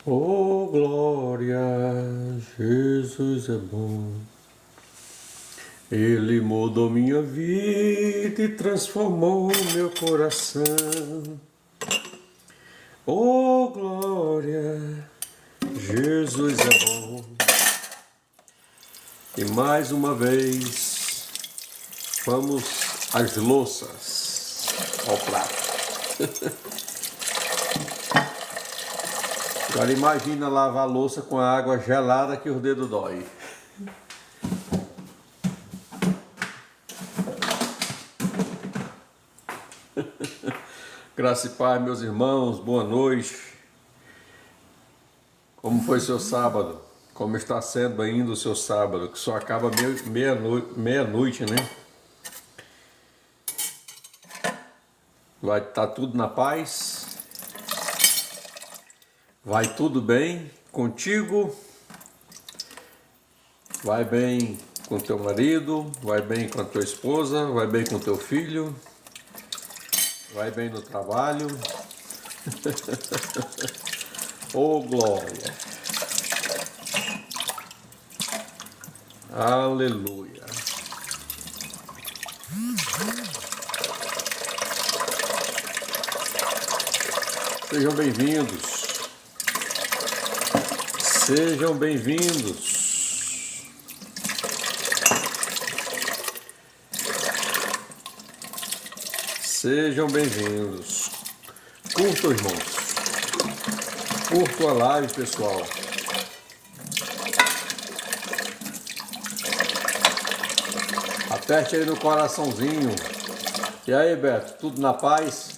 Oh, glória, Jesus é bom. Ele mudou minha vida e transformou meu coração. Oh, glória, Jesus é bom. E mais uma vez, vamos às louças, ao prato. Agora imagina lavar a louça com a água gelada que os dedos dói. Graça e paz, meus irmãos, boa noite. Como foi seu sábado? Como está sendo ainda o seu sábado? Que só acaba meia-noite, né? Vai estar tudo na paz? Vai tudo bem contigo? Vai bem com teu marido? Vai bem com a tua esposa? Vai bem com teu filho? Vai bem no trabalho? Oh, glória! Aleluia! Sejam bem-vindos! Sejam bem-vindos! Sejam bem-vindos! Curtam, irmãos! Curtam a live, pessoal! Aperte aí no coraçãozinho. E aí, Beto, tudo na paz?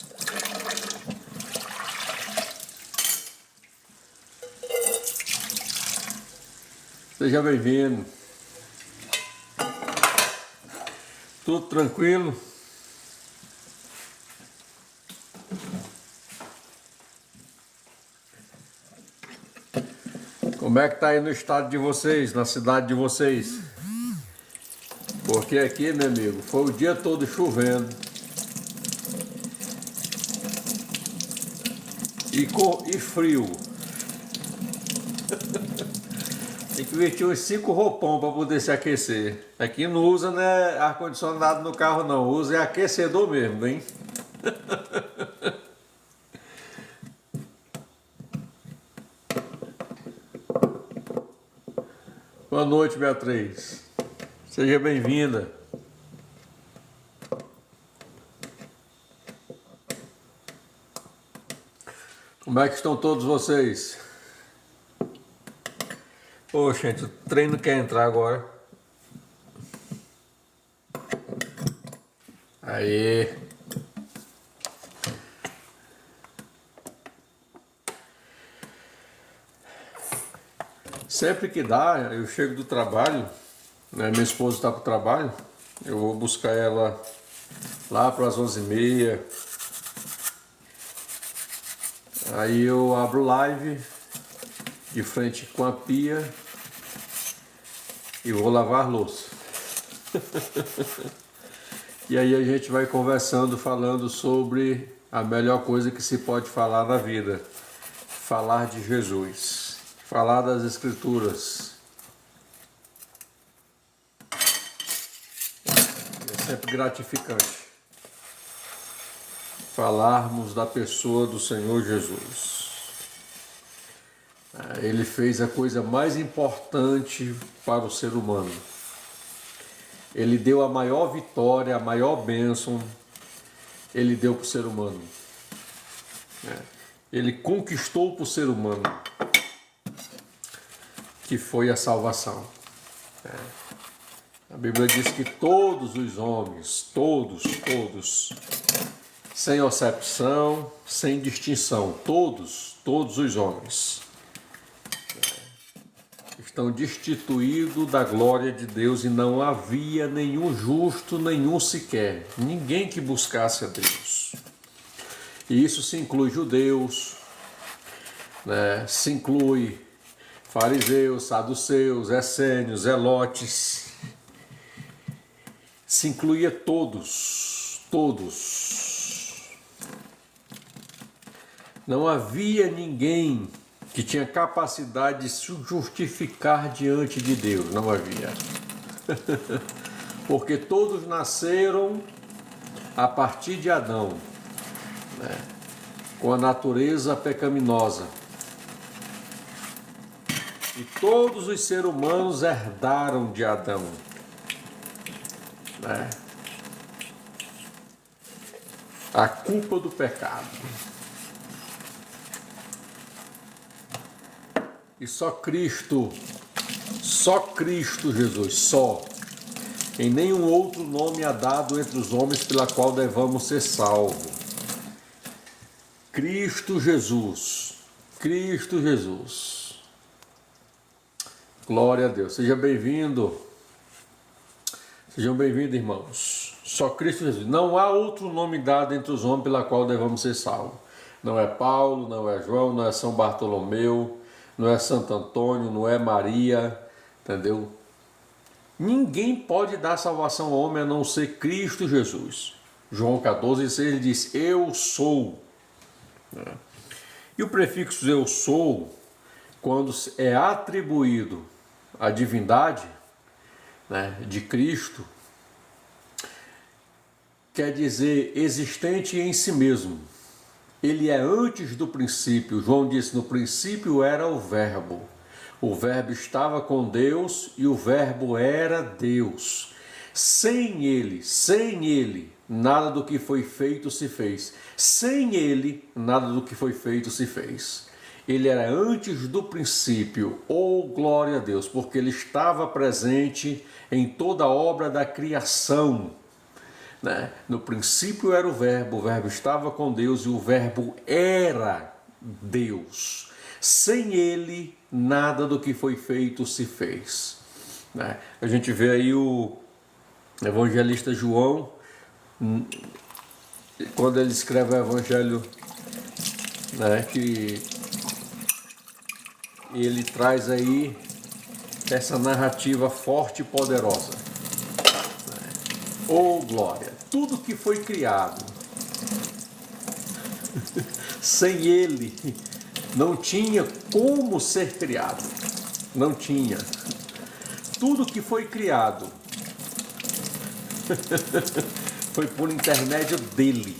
Seja bem-vindo. Tudo tranquilo? Como é que tá aí no estado de vocês, na cidade de vocês? Porque aqui, meu amigo, foi o dia todo chovendo. E frio. Tem que vestir uns 5 roupão para poder se aquecer. Aqui não usa, né, ar-condicionado no carro não, usa é aquecedor mesmo, hein? Boa noite, Beatriz. Seja bem-vinda. Como é que estão todos vocês? Ô, gente, o treino quer entrar agora. Aí. Sempre que dá, eu chego do trabalho, né, minha esposa está para o trabalho, eu vou buscar ela lá para as 11h30. Aí eu abro live de frente com a pia e vou lavar louça. E aí a gente vai conversando, falando sobre a melhor coisa que se pode falar na vida. Falar de Jesus, falar das Escrituras. É sempre gratificante falarmos da pessoa do Senhor Jesus. Ele fez a coisa mais importante para o ser humano. Ele deu a maior vitória, a maior bênção, ele deu para o ser humano. Ele conquistou para o ser humano, que foi a salvação. A Bíblia diz que todos os homens, todos, sem exceção, sem distinção, todos os homens estão destituídos da glória de Deus e não havia nenhum justo, nenhum sequer, ninguém que buscasse a Deus. E isso se inclui judeus, né? Se inclui fariseus, saduceus, essênios, zelotes, se incluía todos. Não havia ninguém que tinha capacidade de se justificar diante de Deus. Não havia. Porque todos nasceram a partir de Adão, né? Com a natureza pecaminosa. E todos os seres humanos herdaram de Adão, né? A culpa do pecado. E só Cristo Jesus, só. Em nenhum outro nome há dado entre os homens pela qual devamos ser salvos. Cristo Jesus. Cristo Jesus. Glória a Deus. Seja bem-vindo. Sejam bem-vindos, irmãos. Só Cristo Jesus. Não há outro nome dado entre os homens pela qual devamos ser salvos. Não é Paulo, não é João, não é São Bartolomeu, não é Santo Antônio, não é Maria, entendeu? Ninguém pode dar salvação ao homem a não ser Cristo Jesus. João 14,6 ele diz, eu sou. E o prefixo eu sou, quando é atribuído à divindade, né, de Cristo, quer dizer existente em si mesmo. Ele é antes do princípio. João disse, no princípio era o verbo. O verbo estava com Deus e o verbo era Deus. Sem ele, nada do que foi feito se fez. Sem ele, nada do que foi feito se fez. Ele era antes do princípio, glória a Deus, porque ele estava presente em toda a obra da criação. Né? No princípio era o verbo estava com Deus e o verbo era Deus. Sem ele, nada do que foi feito se fez. Né? A gente vê aí o evangelista João, quando ele escreve o evangelho, né, que ele traz aí essa narrativa forte e poderosa. Oh glória! Tudo que foi criado, sem ele, não tinha como ser criado. Não tinha. Tudo que foi criado foi por intermédio dele.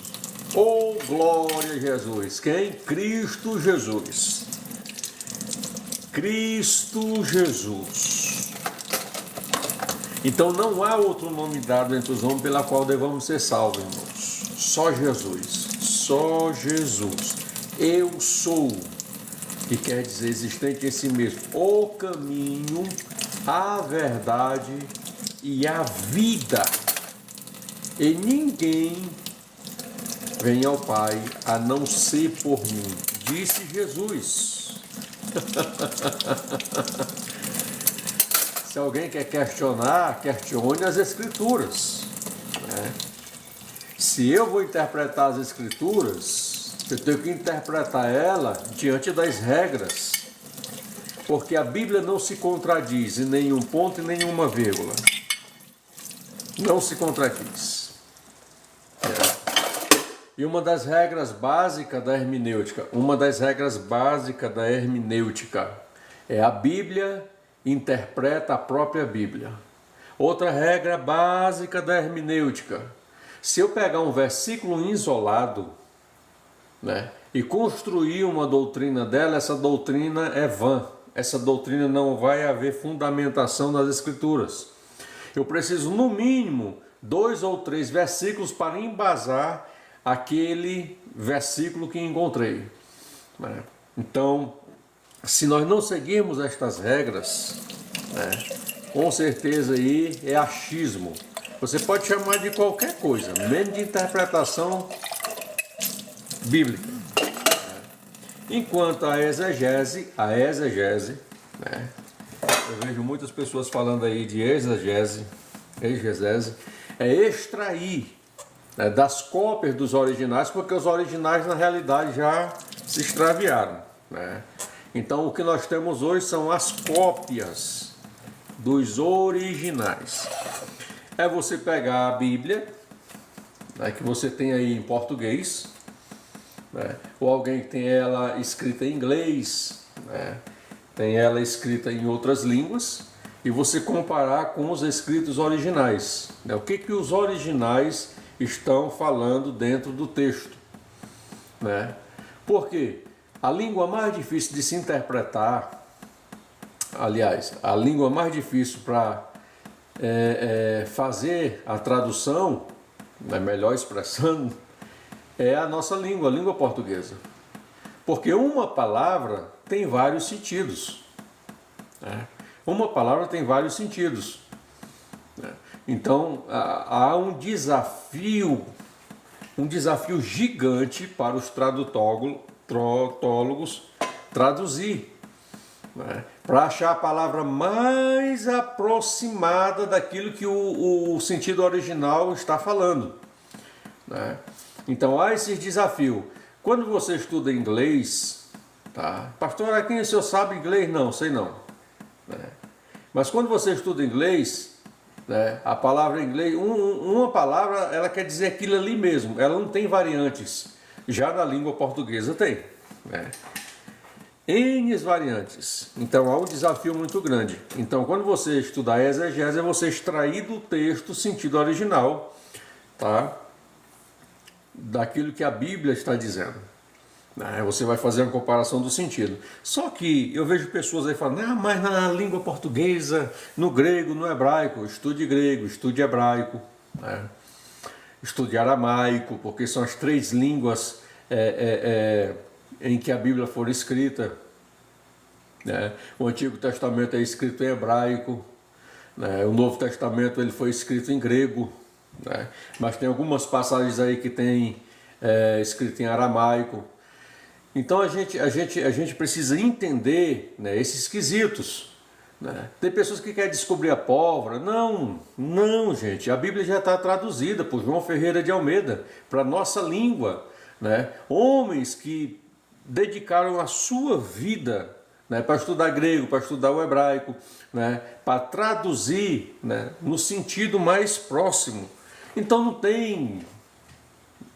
Oh glória a Jesus! Quem? Cristo Jesus. Cristo Jesus. Então não há outro nome dado entre os homens pela qual devamos ser salvos, irmãos. Só Jesus. Só Jesus. Eu sou, que quer dizer existente em si mesmo, o caminho, a verdade e a vida. E ninguém vem ao Pai a não ser por mim, disse Jesus. Se alguém quer questionar, questione as Escrituras. Né? Se eu vou interpretar as Escrituras, eu tenho que interpretar ela diante das regras. Porque a Bíblia não se contradiz em nenhum ponto e nenhuma vírgula. Não se contradiz. E uma das regras básicas da hermenêutica, é a Bíblia interpreta a própria Bíblia. Outra regra básica da hermenêutica: se eu pegar um versículo isolado, né, e construir uma doutrina dela, essa doutrina é vã. Essa doutrina não vai haver fundamentação nas Escrituras. Eu preciso, no mínimo, 2 ou 3 versículos para embasar aquele versículo que encontrei. Né? Então, se nós não seguirmos estas regras, né, com certeza aí é achismo. Você pode chamar de qualquer coisa, menos de interpretação bíblica. Enquanto a exegese, né, eu vejo muitas pessoas falando aí de exegese, é extrair, né, das cópias dos originais, porque os originais na realidade já se extraviaram. Né? Então o que nós temos hoje são as cópias dos originais. É você pegar a Bíblia, né, que você tem aí em português, né, ou alguém que tem ela escrita em inglês, né? Tem ela escrita em outras línguas, e você comparar com os escritos originais, né? O que os originais estão falando dentro do texto, né? Porque a língua mais difícil de se interpretar, aliás, a língua mais difícil para fazer a tradução, né, melhor expressando, é a nossa língua, a língua portuguesa. Porque uma palavra tem vários sentidos, né? Uma palavra tem vários sentidos, né? Então há um desafio gigante para os tradutólogos traduzir, né? Para achar a palavra mais aproximada daquilo que o sentido original está falando, né? Então há esse desafio. Quando você estuda inglês, tá? Pastor, aqui o senhor sabe inglês? Não, sei não, né? Mas quando você estuda inglês, né, a palavra inglês, uma palavra, ela quer dizer aquilo ali mesmo, ela não tem variantes. Já na língua portuguesa tem, né? N variantes. Então há um desafio muito grande. Então quando você estudar exegese, é você extrair do texto o sentido original, tá? Daquilo que a Bíblia está dizendo. Você vai fazer uma comparação do sentido. Só que eu vejo pessoas aí falando, mas na língua portuguesa, no grego, no hebraico, estude grego, estude hebraico, né? Estude aramaico, porque são as 3 línguas em que a Bíblia foi escrita, né? O Antigo Testamento é escrito em hebraico, né? O Novo Testamento ele foi escrito em grego, né? Mas tem algumas passagens aí que tem escrito em aramaico. Então a gente precisa entender, né, esses quesitos, né? Tem pessoas que querem descobrir a pólvora. Não, gente, a Bíblia já está traduzida por João Ferreira de Almeida para a nossa língua, né? Homens que dedicaram a sua vida, né, para estudar grego, para estudar o hebraico, né, para traduzir, né, no sentido mais próximo. Então não tem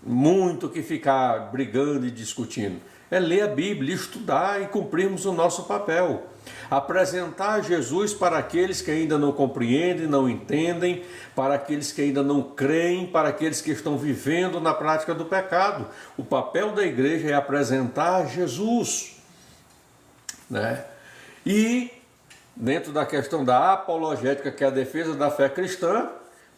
muito que ficar brigando e discutindo. É ler a Bíblia, estudar e cumprirmos o nosso papel. Apresentar Jesus para aqueles que ainda não compreendem, não entendem, para aqueles que ainda não creem, para aqueles que estão vivendo na prática do pecado. O papel da igreja é apresentar Jesus, né? E, dentro da questão da apologética, que é a defesa da fé cristã,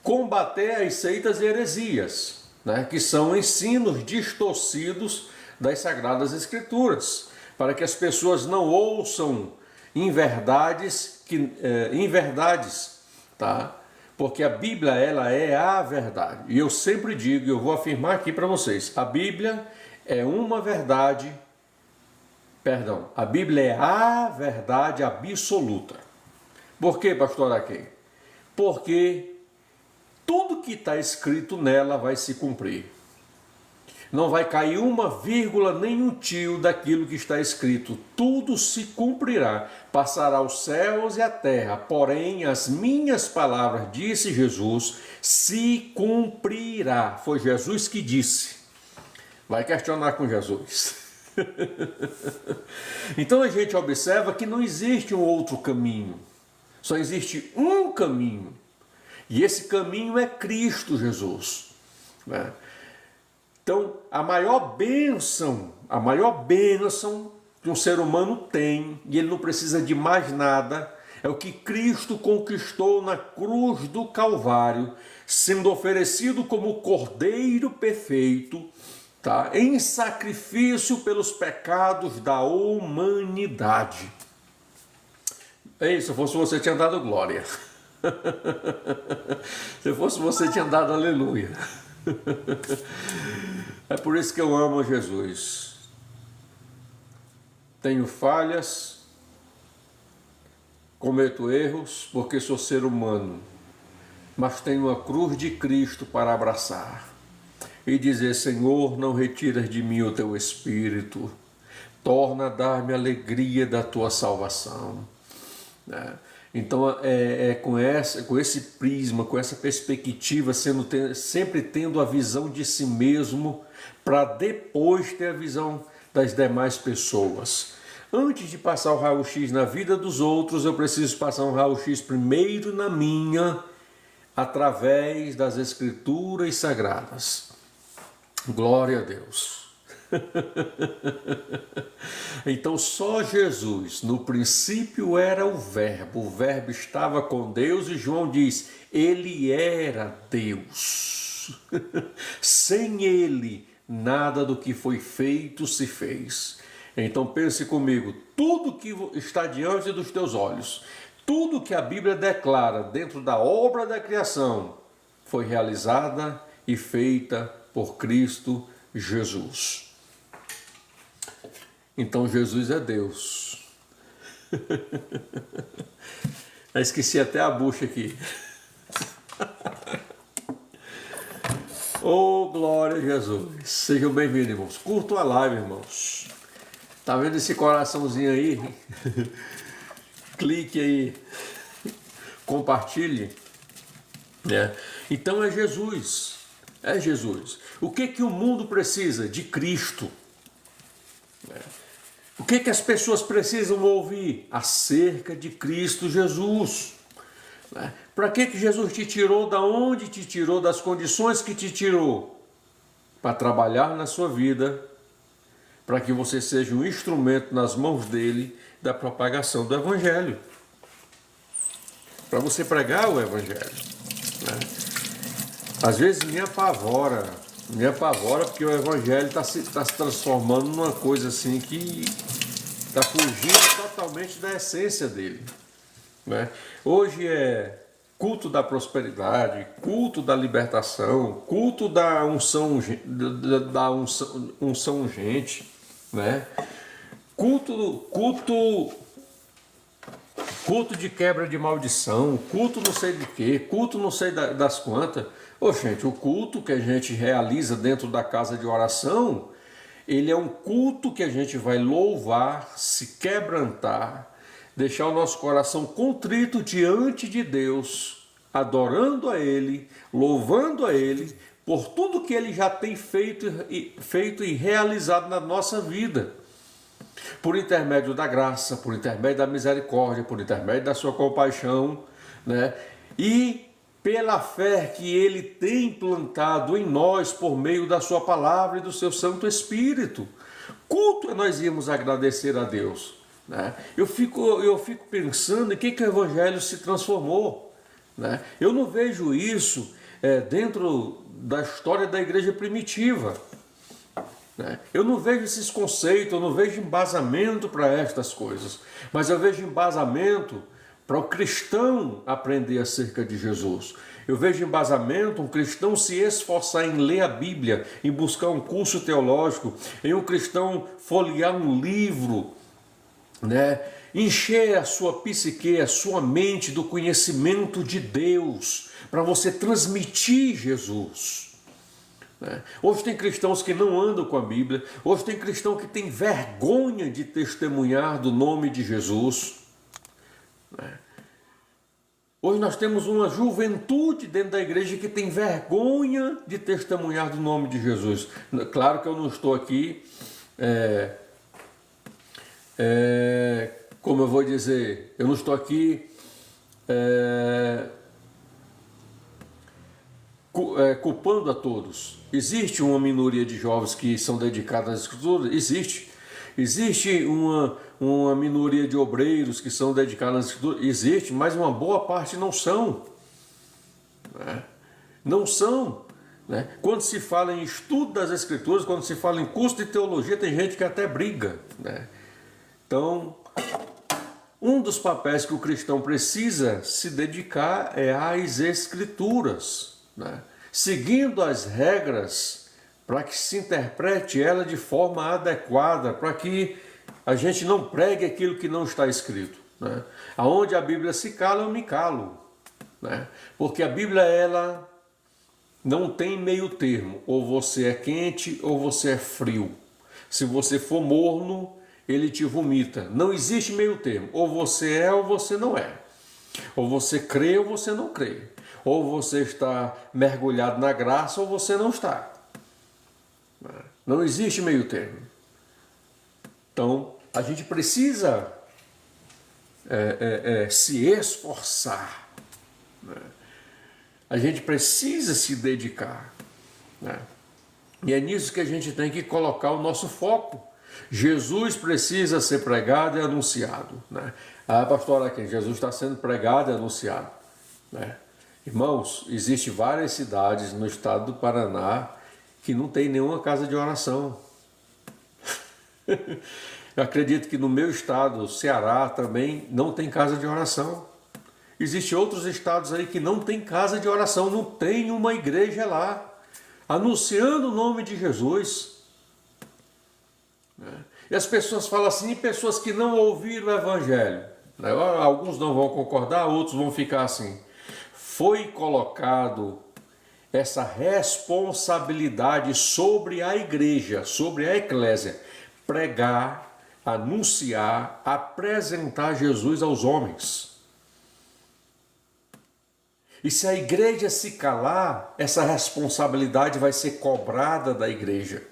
combater as seitas e heresias, né? Que são ensinos distorcidos das Sagradas Escrituras, para que as pessoas não ouçam inverdades, tá? Porque a Bíblia, ela é a verdade. E eu sempre digo, e eu vou afirmar aqui para vocês, a Bíblia é uma verdade, a Bíblia é a verdade absoluta. Por quê, pastor Araquém? Porque tudo que está escrito nela vai se cumprir. Não vai cair uma vírgula nem um tio daquilo que está escrito. Tudo se cumprirá. Passará os céus e a terra. Porém, as minhas palavras, disse Jesus, se cumprirá. Foi Jesus que disse. Vai questionar com Jesus. Então a gente observa que não existe um outro caminho. Só existe um caminho. E esse caminho é Cristo Jesus, né? Então, a maior bênção que um ser humano tem, e ele não precisa de mais nada, é o que Cristo conquistou na cruz do Calvário, sendo oferecido como Cordeiro perfeito, tá? Em sacrifício pelos pecados da humanidade. Se fosse você, tinha dado glória. Se fosse você, tinha dado aleluia. É por isso que eu amo Jesus. Tenho falhas, cometo erros, porque sou ser humano, mas tenho a cruz de Cristo para abraçar e dizer: Senhor, não retiras de mim o teu Espírito, torna a dar-me a alegria da tua salvação. Então com esse prisma, com essa perspectiva, sempre tendo a visão de si mesmo, para depois ter a visão das demais pessoas. Antes de passar o raio-x na vida dos outros, eu preciso passar um raio-x primeiro na minha, através das Escrituras Sagradas. Glória a Deus. Então só Jesus, no princípio era o Verbo estava com Deus e João diz, ele era Deus. Sem ele, nada do que foi feito se fez. Então pense comigo, tudo que está diante dos teus olhos, tudo que a Bíblia declara dentro da obra da criação, foi realizada e feita por Cristo Jesus. Então Jesus é Deus. Eu esqueci até a bucha aqui. Oh, glória a Jesus. Sejam bem-vindos, irmãos. Curtam a live, irmãos. Tá vendo esse coraçãozinho aí? Clique aí. Compartilhe. Então é Jesus. É Jesus. O que o mundo precisa? De Cristo. O que as pessoas precisam ouvir? Acerca de Cristo Jesus. Para que Jesus te tirou? Da onde te tirou? Das condições que te tirou? Para trabalhar na sua vida, para que você seja um instrumento nas mãos dele da propagação do Evangelho. Para você pregar o Evangelho. Às vezes me apavora porque o Evangelho está se transformando numa coisa assim que está fugindo totalmente da essência dele. Hoje é culto da prosperidade, culto da libertação, culto da unção urgente, culto de quebra de maldição, culto não sei de quê, culto não sei das quantas. Gente, o culto que a gente realiza dentro da casa de oração, ele é um culto que a gente vai louvar, se quebrantar, deixar o nosso coração contrito diante de Deus, adorando a Ele, louvando a Ele, por tudo que Ele já tem feito e realizado na nossa vida. Por intermédio da graça, por intermédio da misericórdia, por intermédio da sua compaixão, e pela fé que Ele tem plantado em nós por meio da sua palavra e do seu Santo Espírito. Culto é nós irmos agradecer a Deus. Eu fico pensando em que o Evangelho se transformou. Eu não vejo isso dentro da história da igreja primitiva. Eu não vejo esses conceitos, eu não vejo embasamento para estas coisas, mas eu vejo embasamento para o cristão aprender acerca de Jesus. Eu vejo embasamento, um cristão se esforçar em ler a Bíblia, em buscar um curso teológico, em um cristão folhear um livro, encher a sua psique, a sua mente do conhecimento de Deus, para você transmitir Jesus. Hoje tem cristãos que não andam com a Bíblia, hoje tem cristão que tem vergonha de testemunhar do nome de Jesus. Hoje nós temos uma juventude dentro da igreja que tem vergonha de testemunhar do nome de Jesus. Claro que eu não estou aqui, como eu vou dizer, eu não estou aqui culpando a todos. Existe uma minoria de jovens que são dedicados às escrituras? Existe. Existe uma minoria de obreiros que são dedicados às escrituras? Existe, mas uma boa parte não são. Não são. Quando se fala em estudo das escrituras, quando se fala em curso de teologia, tem gente que até briga. Então, um dos papéis que o cristão precisa se dedicar é às escrituras, seguindo as regras para que se interprete ela de forma adequada, para que a gente não pregue aquilo que não está escrito. Aonde a Bíblia se cala, eu me calo. Porque a Bíblia, ela não tem meio termo. Ou você é quente ou você é frio. Se você for morno, ele te vomita. Não existe meio termo. Ou você é ou você não é. Ou você crê ou você não crê. Ou você está mergulhado na graça ou você não está. Não existe meio termo. Então, a gente precisa se esforçar, né? A gente precisa se dedicar, né? E é nisso que a gente tem que colocar o nosso foco. Jesus precisa ser pregado e anunciado, né? Ah, pastor, aqui, Jesus está sendo pregado e anunciado, né? Irmãos, existem várias cidades no estado do Paraná que não tem nenhuma casa de oração. Eu acredito que no meu estado, o Ceará, também não tem casa de oração. Existem outros estados aí que não tem casa de oração, não tem uma igreja lá, anunciando o nome de Jesus. E as pessoas falam assim, e pessoas que não ouviram o evangelho, né? Alguns não vão concordar, outros vão ficar assim. Foi colocado essa responsabilidade sobre a igreja, sobre a eclésia, pregar, anunciar, apresentar Jesus aos homens. E se a igreja se calar, essa responsabilidade vai ser cobrada da igreja.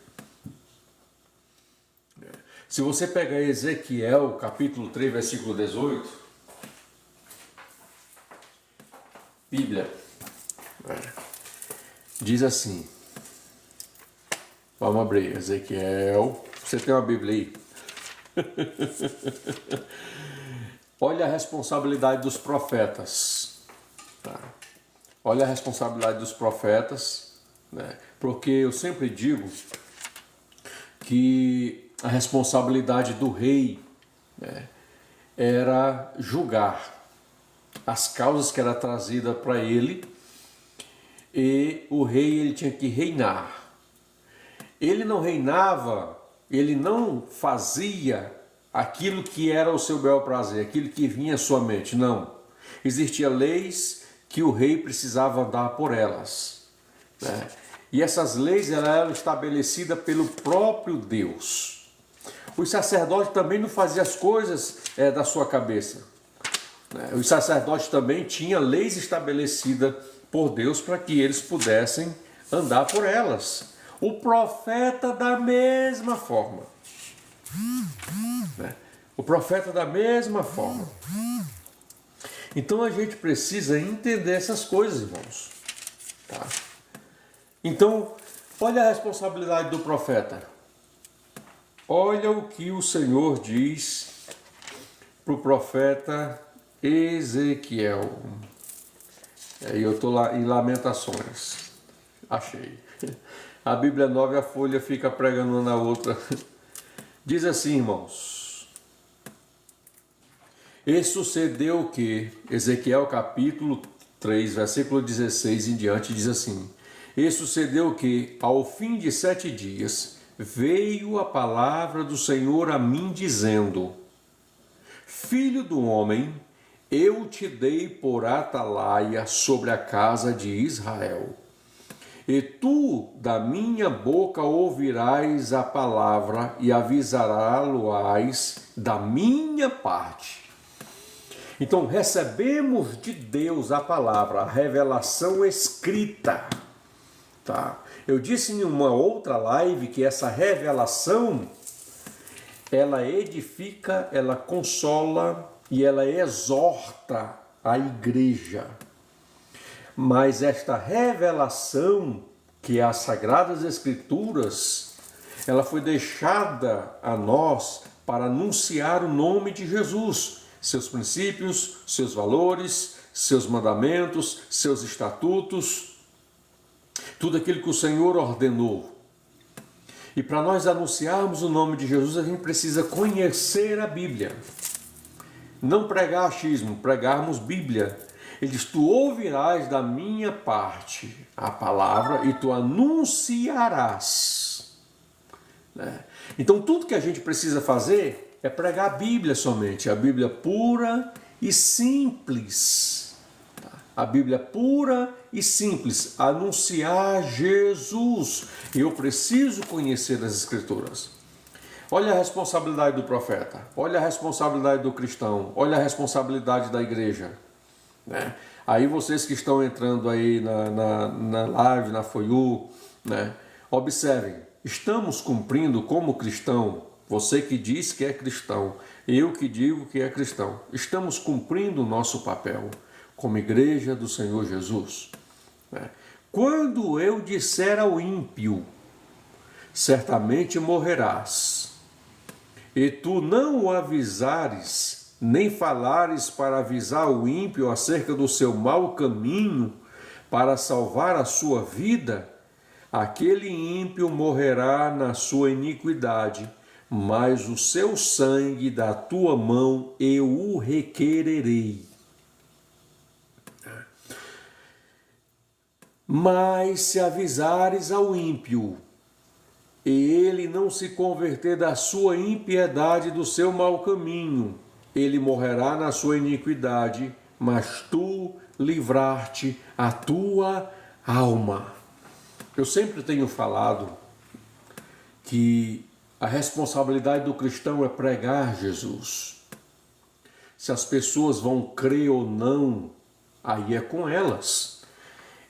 Se você pegar Ezequiel, capítulo 3, versículo 18, Bíblia, diz assim, vamos abrir, Ezequiel, você tem uma Bíblia aí? Olha a responsabilidade dos profetas, tá? Olha a responsabilidade dos profetas, né? Porque eu sempre digo que a responsabilidade do rei, né, era julgar as causas que eram trazidas para ele, e o rei ele tinha que reinar. Ele não reinava, ele não fazia aquilo que era o seu bel prazer, aquilo que vinha à sua mente, não. Existiam leis que o rei precisava andar por elas, né? E essas leis eram estabelecidas pelo próprio Deus. Os sacerdotes também não faziam as coisas da sua cabeça, né? Os sacerdotes também tinham leis estabelecidas por Deus para que eles pudessem andar por elas. O profeta da mesma forma, né? O profeta da mesma forma. Então a gente precisa entender essas coisas, irmãos, tá? Então, olha a responsabilidade do profeta. Olha o que o Senhor diz para o profeta Ezequiel. Eu estou lá em Lamentações. Achei. A Bíblia nova e a folha fica pregando uma na outra. Diz assim, irmãos. E sucedeu que, Ezequiel capítulo 3, versículo 16 em diante, diz assim: E sucedeu que, ao fim de 7 dias, veio a palavra do Senhor a mim, dizendo: Filho do homem, eu te dei por atalaia sobre a casa de Israel. E tu da minha boca ouvirás a palavra e avisará-lo-ás da minha parte. Então recebemos de Deus a palavra, a revelação escrita, tá? Eu disse em uma outra live que essa revelação, ela edifica, ela consola e ela exorta a igreja. Mas esta revelação, que é as Sagradas Escrituras, ela foi deixada a nós para anunciar o nome de Jesus, seus princípios, seus valores, seus mandamentos, seus estatutos, tudo aquilo que o Senhor ordenou. E para nós anunciarmos o nome de Jesus, a gente precisa conhecer a Bíblia. Não pregar achismo, pregarmos Bíblia. Ele diz: tu ouvirás da minha parte a palavra e tu anunciarás. Né? Então tudo que a gente precisa fazer é pregar a Bíblia somente, a Bíblia pura e simples. A Bíblia pura e simples, anunciar Jesus. E eu preciso conhecer as Escrituras. Olha a responsabilidade do profeta, olha a responsabilidade do cristão, olha a responsabilidade da igreja. Né? Aí vocês que estão entrando aí na live, na FOIU, né? Observem, estamos cumprindo como cristão. Você que diz que é cristão, eu que digo que é cristão, estamos cumprindo o nosso papel como igreja do Senhor Jesus? Quando eu disser ao ímpio, certamente morrerás, e tu não o avisares, nem falares para avisar o ímpio acerca do seu mau caminho, para salvar a sua vida, aquele ímpio morrerá na sua iniquidade, mas o seu sangue da tua mão eu o requererei. Mas se avisares ao ímpio, e ele não se converter da sua impiedade, do seu mau caminho, ele morrerá na sua iniquidade, mas tu livrar-te a tua alma. Eu sempre tenho falado que a responsabilidade do cristão é pregar Jesus. Se as pessoas vão crer ou não, aí é com elas.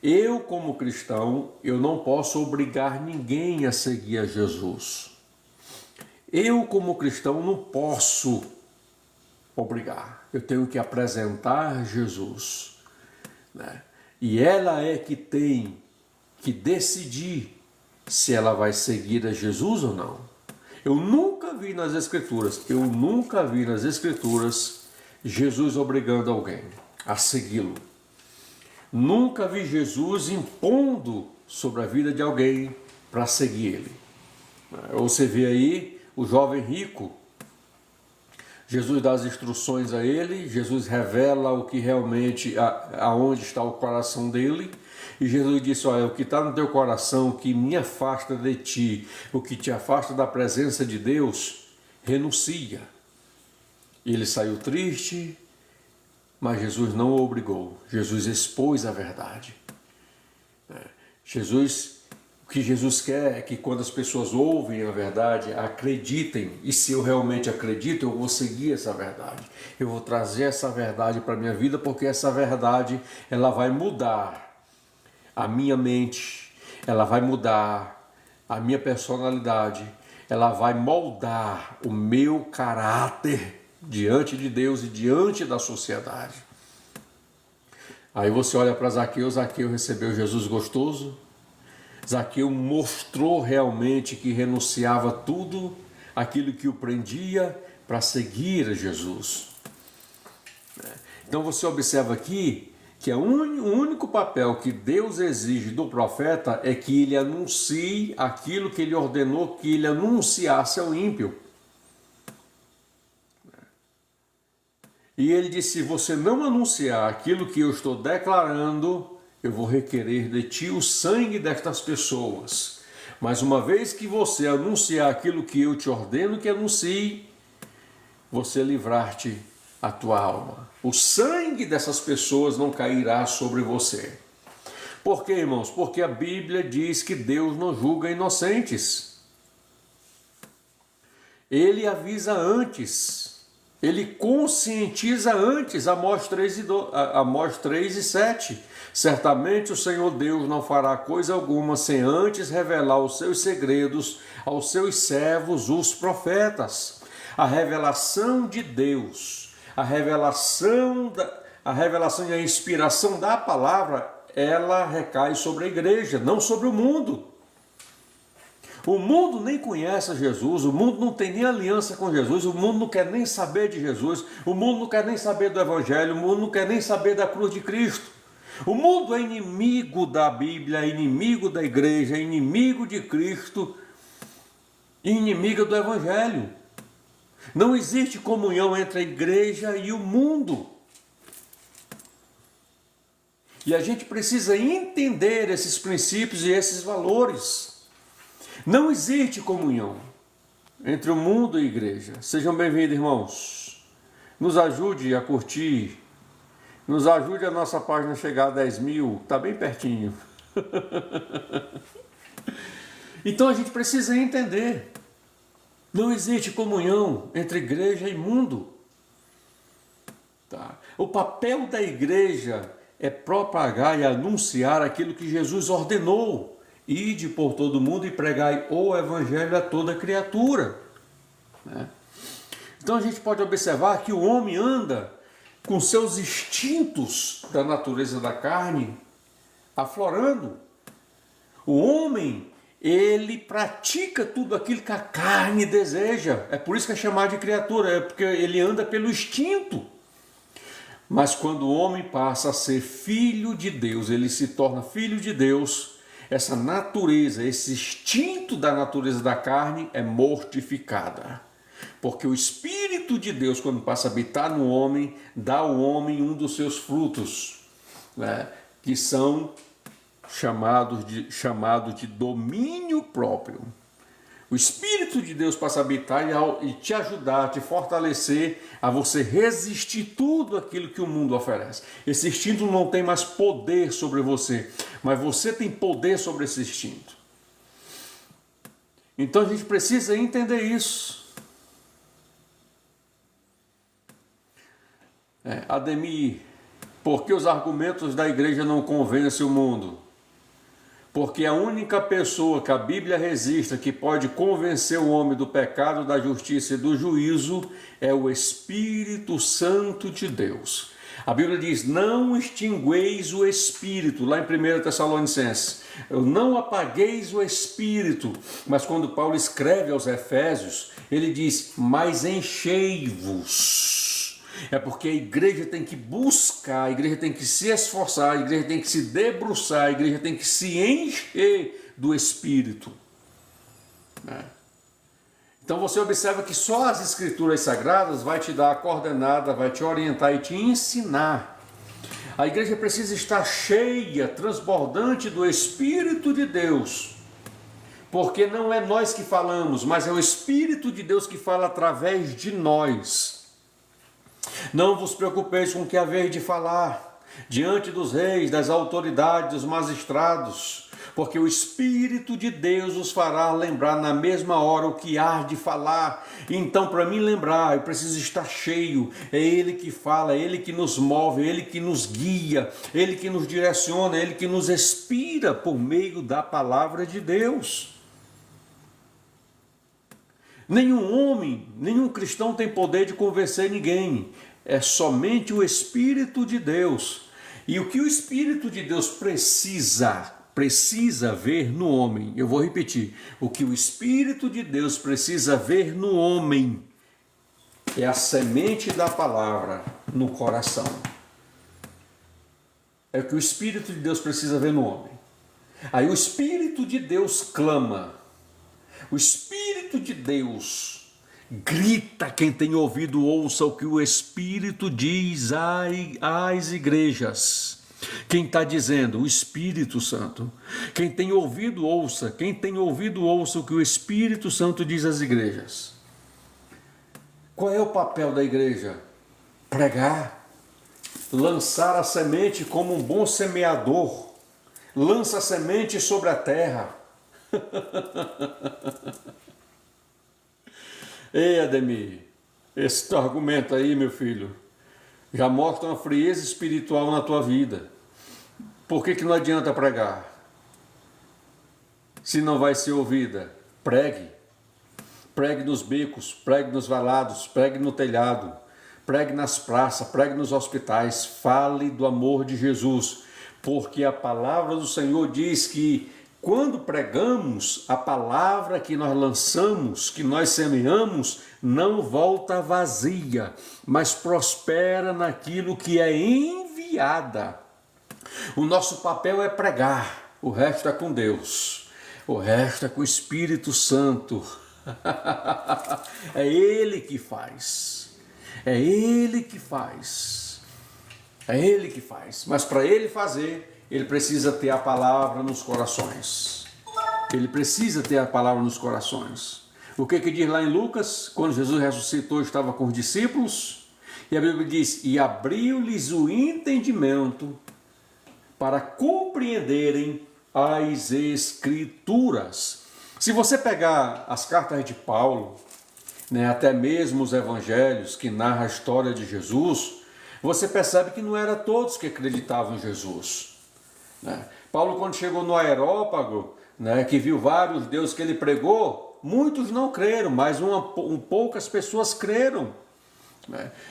Eu, como cristão, eu não posso obrigar ninguém a seguir a Jesus. Eu, como cristão, não posso obrigar. Eu tenho que apresentar Jesus, né? E ela é que tem que decidir se ela vai seguir a Jesus ou não. Eu nunca vi nas Escrituras Jesus obrigando alguém a segui-lo. Nunca vi Jesus impondo sobre a vida de alguém para seguir ele. Você vê aí o jovem rico, Jesus dá as instruções a ele, Jesus revela o que realmente, aonde está o coração dele, e Jesus disse: olha, o que está no teu coração, o que me afasta de ti, o que te afasta da presença de Deus, renuncia. E ele saiu triste, mas Jesus não o obrigou, Jesus expôs a verdade. O que Jesus quer é que quando as pessoas ouvem a verdade, acreditem, e se eu realmente acredito, eu vou seguir essa verdade. Eu vou trazer essa verdade para a minha vida, porque essa verdade, ela vai mudar a minha mente, ela vai mudar a minha personalidade, ela vai moldar o meu caráter diante de Deus e diante da sociedade. Aí você olha para Zaqueu, Zaqueu recebeu Jesus gostoso, Zaqueu mostrou realmente que renunciava tudo aquilo que o prendia para seguir a Jesus. Então você observa aqui que o único papel que Deus exige do profeta é que ele anuncie aquilo que ele ordenou que ele anunciasse ao ímpio. E ele disse: se você não anunciar aquilo que eu estou declarando, eu vou requerer de ti o sangue destas pessoas. Mas uma vez que você anunciar aquilo que eu te ordeno que anuncie, você livrar-te a tua alma. O sangue dessas pessoas não cairá sobre você. Por quê, irmãos? Porque a Bíblia diz que Deus não julga inocentes. Ele avisa antes. Ele conscientiza antes. Amós 3:7. Certamente o Senhor Deus não fará coisa alguma sem antes revelar os seus segredos aos seus servos, os profetas. A revelação de Deus, a revelação e a inspiração da palavra, ela recai sobre a igreja, não sobre o mundo. O mundo nem conhece Jesus, o mundo não tem nem aliança com Jesus, o mundo não quer nem saber de Jesus, o mundo não quer nem saber do Evangelho, o mundo não quer nem saber da cruz de Cristo. O mundo é inimigo da Bíblia, é inimigo da igreja, é inimigo de Cristo, inimigo do Evangelho. Não existe comunhão entre a igreja e o mundo. E a gente precisa entender esses princípios e esses valores. Não existe comunhão entre o mundo e a igreja. Sejam bem-vindos, irmãos. Nos ajude a curtir. Nos ajude a nossa página chegar a 10 mil. Está bem pertinho. Então a gente precisa entender. Não existe comunhão entre igreja e mundo. Tá? O papel da igreja é propagar e anunciar aquilo que Jesus ordenou. Ide por todo mundo e pregai o evangelho a toda criatura. né? Então a gente pode observar que o homem anda com seus instintos da natureza da carne aflorando. O homem, ele pratica tudo aquilo que a carne deseja. É por isso que é chamado de criatura, é porque ele anda pelo instinto. Mas quando o homem passa a ser filho de Deus, ele se torna filho de Deus, essa natureza, esse instinto da natureza da carne é mortificada. Porque o Espírito de Deus, quando passa a habitar no homem, dá ao homem um dos seus frutos, né, que são chamado de domínio próprio. O Espírito de Deus passa a habitar e te ajudar, te fortalecer a você resistir tudo aquilo que o mundo oferece. Esse instinto não tem mais poder sobre você, mas você tem poder sobre esse instinto. Então a gente precisa entender isso. Ademir, por que os argumentos da igreja não convencem o mundo? Porque a única pessoa que a Bíblia registra que pode convencer o homem do pecado, da justiça e do juízo é o Espírito Santo de Deus. A Bíblia diz, não extingueis o Espírito, lá em 1 Tessalonicenses. Não apagueis o Espírito. Mas quando Paulo escreve aos Efésios, ele diz, mas enchei-vos. É porque a igreja tem que buscar, a igreja tem que se esforçar, a igreja tem que se debruçar, a igreja tem que se encher do Espírito. Então você observa que só as Escrituras Sagradas vai te dar a coordenada, vai te orientar e te ensinar. A igreja precisa estar cheia, transbordante do Espírito de Deus. Porque não é nós que falamos, mas é o Espírito de Deus que fala através de nós. Não vos preocupeis com o que haver de falar diante dos reis, das autoridades, dos magistrados, porque o Espírito de Deus os fará lembrar na mesma hora o que há de falar. Então, para mim lembrar, eu preciso estar cheio. É Ele que fala, é Ele que nos move, é Ele que nos guia, é Ele que nos direciona, é Ele que nos inspira por meio da palavra de Deus. Nenhum homem, nenhum cristão tem poder de convencer ninguém. É somente o Espírito de Deus. E o que o Espírito de Deus precisa ver no homem, eu vou repetir, o que o Espírito de Deus precisa ver no homem é a semente da palavra no coração. É o que o Espírito de Deus precisa ver no homem. Aí o Espírito de Deus clama. O Espírito de Deus grita, quem tem ouvido ouça o que o Espírito diz às igrejas. Quem está dizendo? O Espírito Santo. Quem tem ouvido ouça, quem tem ouvido ouça o que o Espírito Santo diz às igrejas. Qual é o papel da igreja? Pregar, lançar a semente como um bom semeador. Lança a semente sobre a terra. Ei, Ademir, esse teu argumento aí, meu filho, já mostra uma frieza espiritual na tua vida. Por que não adianta pregar? Se não vai ser ouvida, pregue. Pregue nos becos, pregue nos valados, pregue no telhado, pregue nas praças, pregue nos hospitais, fale do amor de Jesus, porque a palavra do Senhor diz que quando pregamos, a palavra que nós lançamos, que nós semeamos, não volta vazia, mas prospera naquilo que é enviada. O nosso papel é pregar, o resto é com Deus, o resto é com o Espírito Santo. É Ele que faz, é Ele que faz, é Ele que faz, mas para Ele fazer, Ele precisa ter a palavra nos corações. Ele precisa ter a palavra nos corações. O que diz lá em Lucas? Quando Jesus ressuscitou, estava com os discípulos. E a Bíblia diz, e abriu-lhes o entendimento para compreenderem as Escrituras. Se você pegar as cartas de Paulo, até mesmo os evangelhos que narram a história de Jesus, você percebe que não era todos que acreditavam em Jesus. Paulo, quando chegou no Areópago, que viu vários deuses que ele pregou, muitos não creram, mas poucas pessoas creram.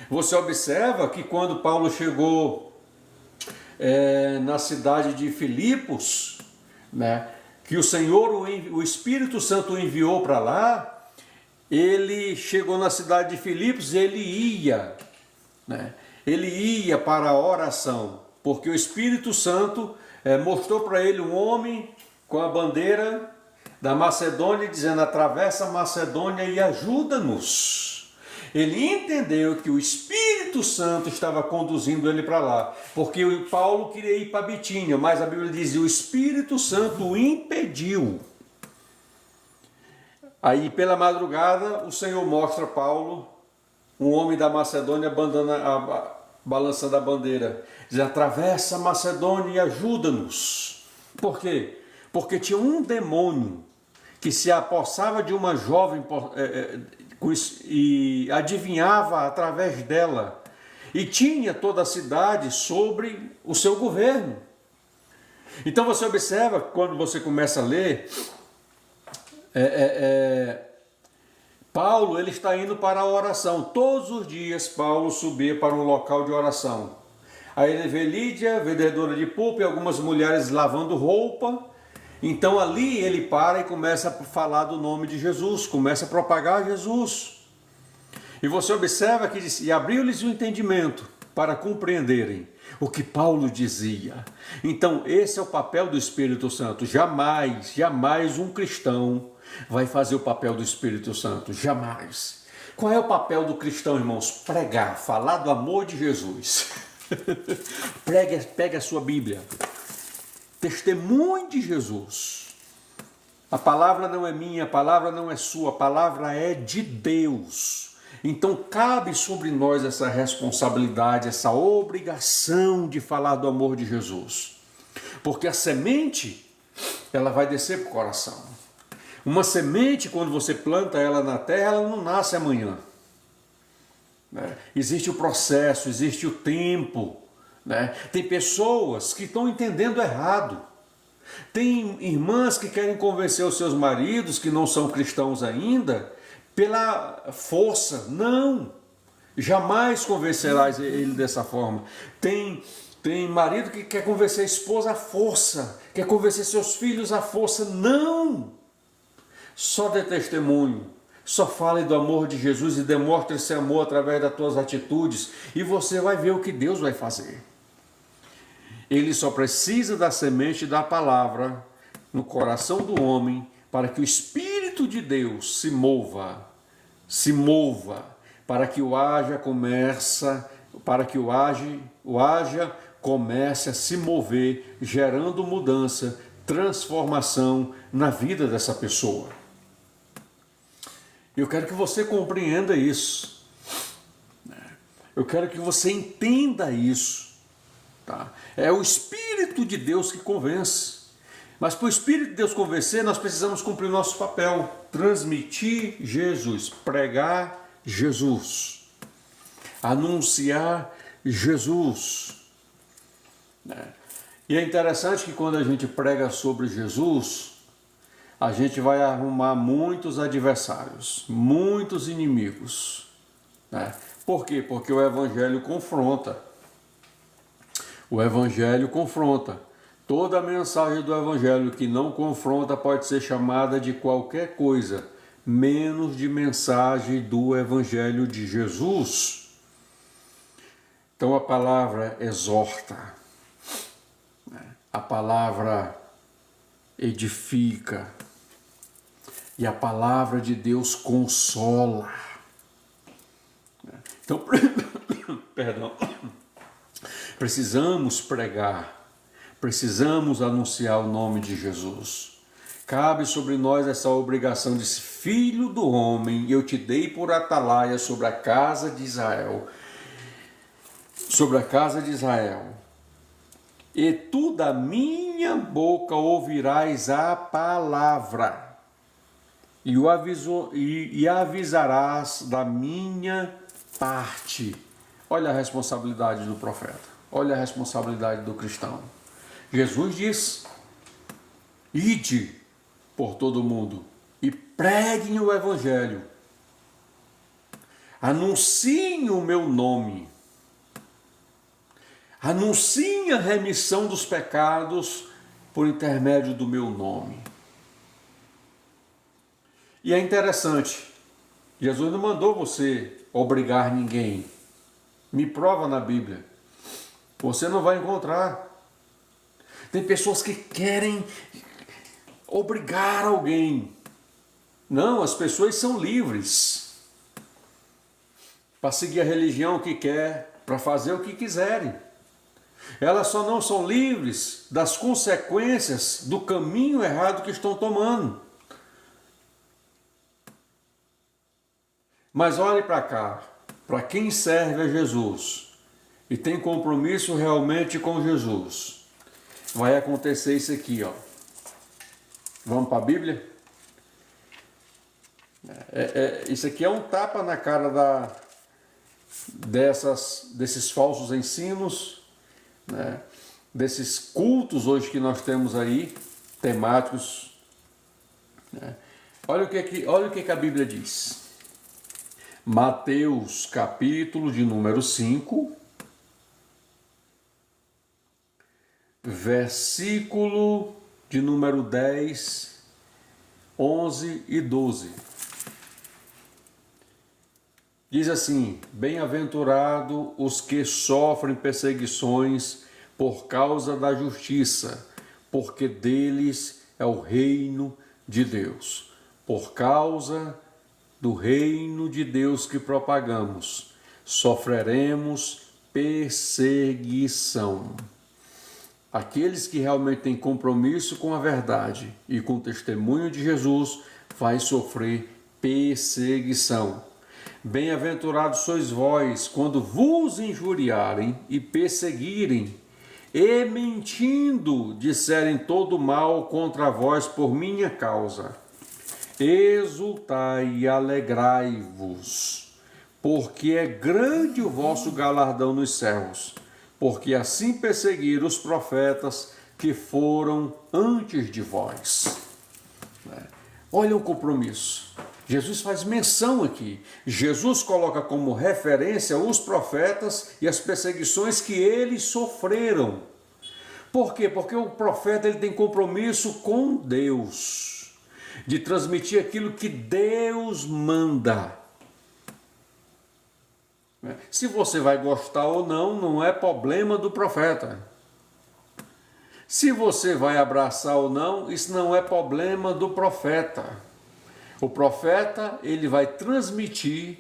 Você observa que quando Paulo chegou na cidade de Filipos, que o Senhor, o Espírito Santo o enviou para lá, ele chegou na cidade de Filipos e ele ia para a oração, porque o Espírito Santo mostrou para ele um homem com a bandeira da Macedônia, dizendo: atravessa a Macedônia e ajuda-nos. Ele entendeu que o Espírito Santo estava conduzindo ele para lá, porque o Paulo queria ir para Bitínia, mas a Bíblia diz que o Espírito Santo o impediu. Aí pela madrugada o Senhor mostra a Paulo, um homem da Macedônia, balançando a bandeira, diz: atravessa a Macedônia e ajuda-nos. Por quê? Porque tinha um demônio que se apossava de uma jovem e adivinhava através dela, e tinha toda a cidade sobre o seu governo. Então você observa, quando você começa a ler, Paulo, ele está indo para a oração. Todos os dias Paulo subia para um local de oração. Aí ele vê Lídia, vendedora de pulpa, e algumas mulheres lavando roupa. Então ali ele para e começa a falar do nome de Jesus, começa a propagar Jesus. E você observa que diz: e abriu-lhes o entendimento para compreenderem o que Paulo dizia. Então esse é o papel do Espírito Santo. Jamais um cristão vai fazer o papel do Espírito Santo. Jamais. Qual é o papel do cristão, irmãos? Pregar, falar do amor de Jesus. Pegue a sua Bíblia. Testemunho de Jesus. A palavra não é minha, a palavra não é sua, a palavra é de Deus. Então cabe sobre nós essa responsabilidade, essa obrigação de falar do amor de Jesus. Porque a semente, ela vai descer para o coração. Uma semente, quando você planta ela na terra, ela não nasce amanhã. Existe o processo, existe o tempo. Tem pessoas que estão entendendo errado. Tem irmãs que querem convencer os seus maridos, que não são cristãos ainda, pela força. Não, jamais convencerás ele dessa forma. Tem marido que quer convencer a esposa à força, quer convencer seus filhos à força. Não, só dê testemunho. Só fale do amor de Jesus e demonstre esse amor através das tuas atitudes, e você vai ver o que Deus vai fazer. Ele só precisa da semente da palavra no coração do homem para que o Espírito de Deus se mova, para que o haja comece a se mover, gerando mudança, transformação na vida dessa pessoa. Eu quero que você compreenda isso. Eu quero que você entenda isso. Tá? É o Espírito de Deus que convence. Mas para o Espírito de Deus convencer, nós precisamos cumprir o nosso papel. Transmitir Jesus, pregar Jesus, anunciar Jesus. E é interessante que quando a gente prega sobre Jesus, a gente vai arrumar muitos adversários, muitos inimigos. Por quê? Porque o Evangelho confronta. O Evangelho confronta. Toda a mensagem do Evangelho que não confronta pode ser chamada de qualquer coisa, menos de mensagem do Evangelho de Jesus. Então a palavra exorta, a palavra edifica, e a palavra de Deus consola. Então, perdão, precisamos pregar, precisamos anunciar o nome de Jesus. Cabe sobre nós essa obrigação de filho do homem, eu te dei por atalaia sobre a casa de Israel. Sobre a casa de Israel. E tu da minha boca ouvirás a palavra, e avisarás da minha parte. Olha a responsabilidade do profeta, olha a responsabilidade do cristão. Jesus diz: ide por todo o mundo e preguem o Evangelho. Anunciem o meu nome. Anunciem a remissão dos pecados por intermédio do meu nome. E é interessante, Jesus não mandou você obrigar ninguém. Me prova na Bíblia. Você não vai encontrar. Tem pessoas que querem obrigar alguém. Não, as pessoas são livres para seguir a religião que quer, para fazer o que quiserem. Elas só não são livres das consequências do caminho errado que estão tomando. Mas olhe para cá, para quem serve a Jesus e tem compromisso realmente com Jesus, vai acontecer isso aqui, ó. Vamos para a Bíblia? Isso aqui é um tapa na cara desses falsos ensinos, né? Desses cultos hoje que nós temos aí, temáticos, né? Olha o que a Bíblia diz. Mateus, capítulo de número 5, versículo de número 10, 11 e 12. Diz assim: bem-aventurado os que sofrem perseguições por causa da justiça, porque deles é o reino de Deus. Por causa do reino de Deus que propagamos, sofreremos perseguição. Aqueles que realmente têm compromisso com a verdade e com o testemunho de Jesus vai sofrer perseguição. Bem-aventurados sois vós quando vos injuriarem e perseguirem e mentindo disserem todo mal contra vós por minha causa. Exultai e alegrai-vos, porque é grande o vosso galardão nos céus, porque assim perseguiram os profetas que foram antes de vós. Olha o compromisso. Jesus faz menção aqui. Jesus coloca como referência os profetas e as perseguições que eles sofreram. Por quê? Porque o profeta ele tem compromisso com Deus, de transmitir aquilo que Deus manda. Se você vai gostar ou não, não é problema do profeta. Se você vai abraçar ou não, isso não é problema do profeta. O profeta, ele vai transmitir,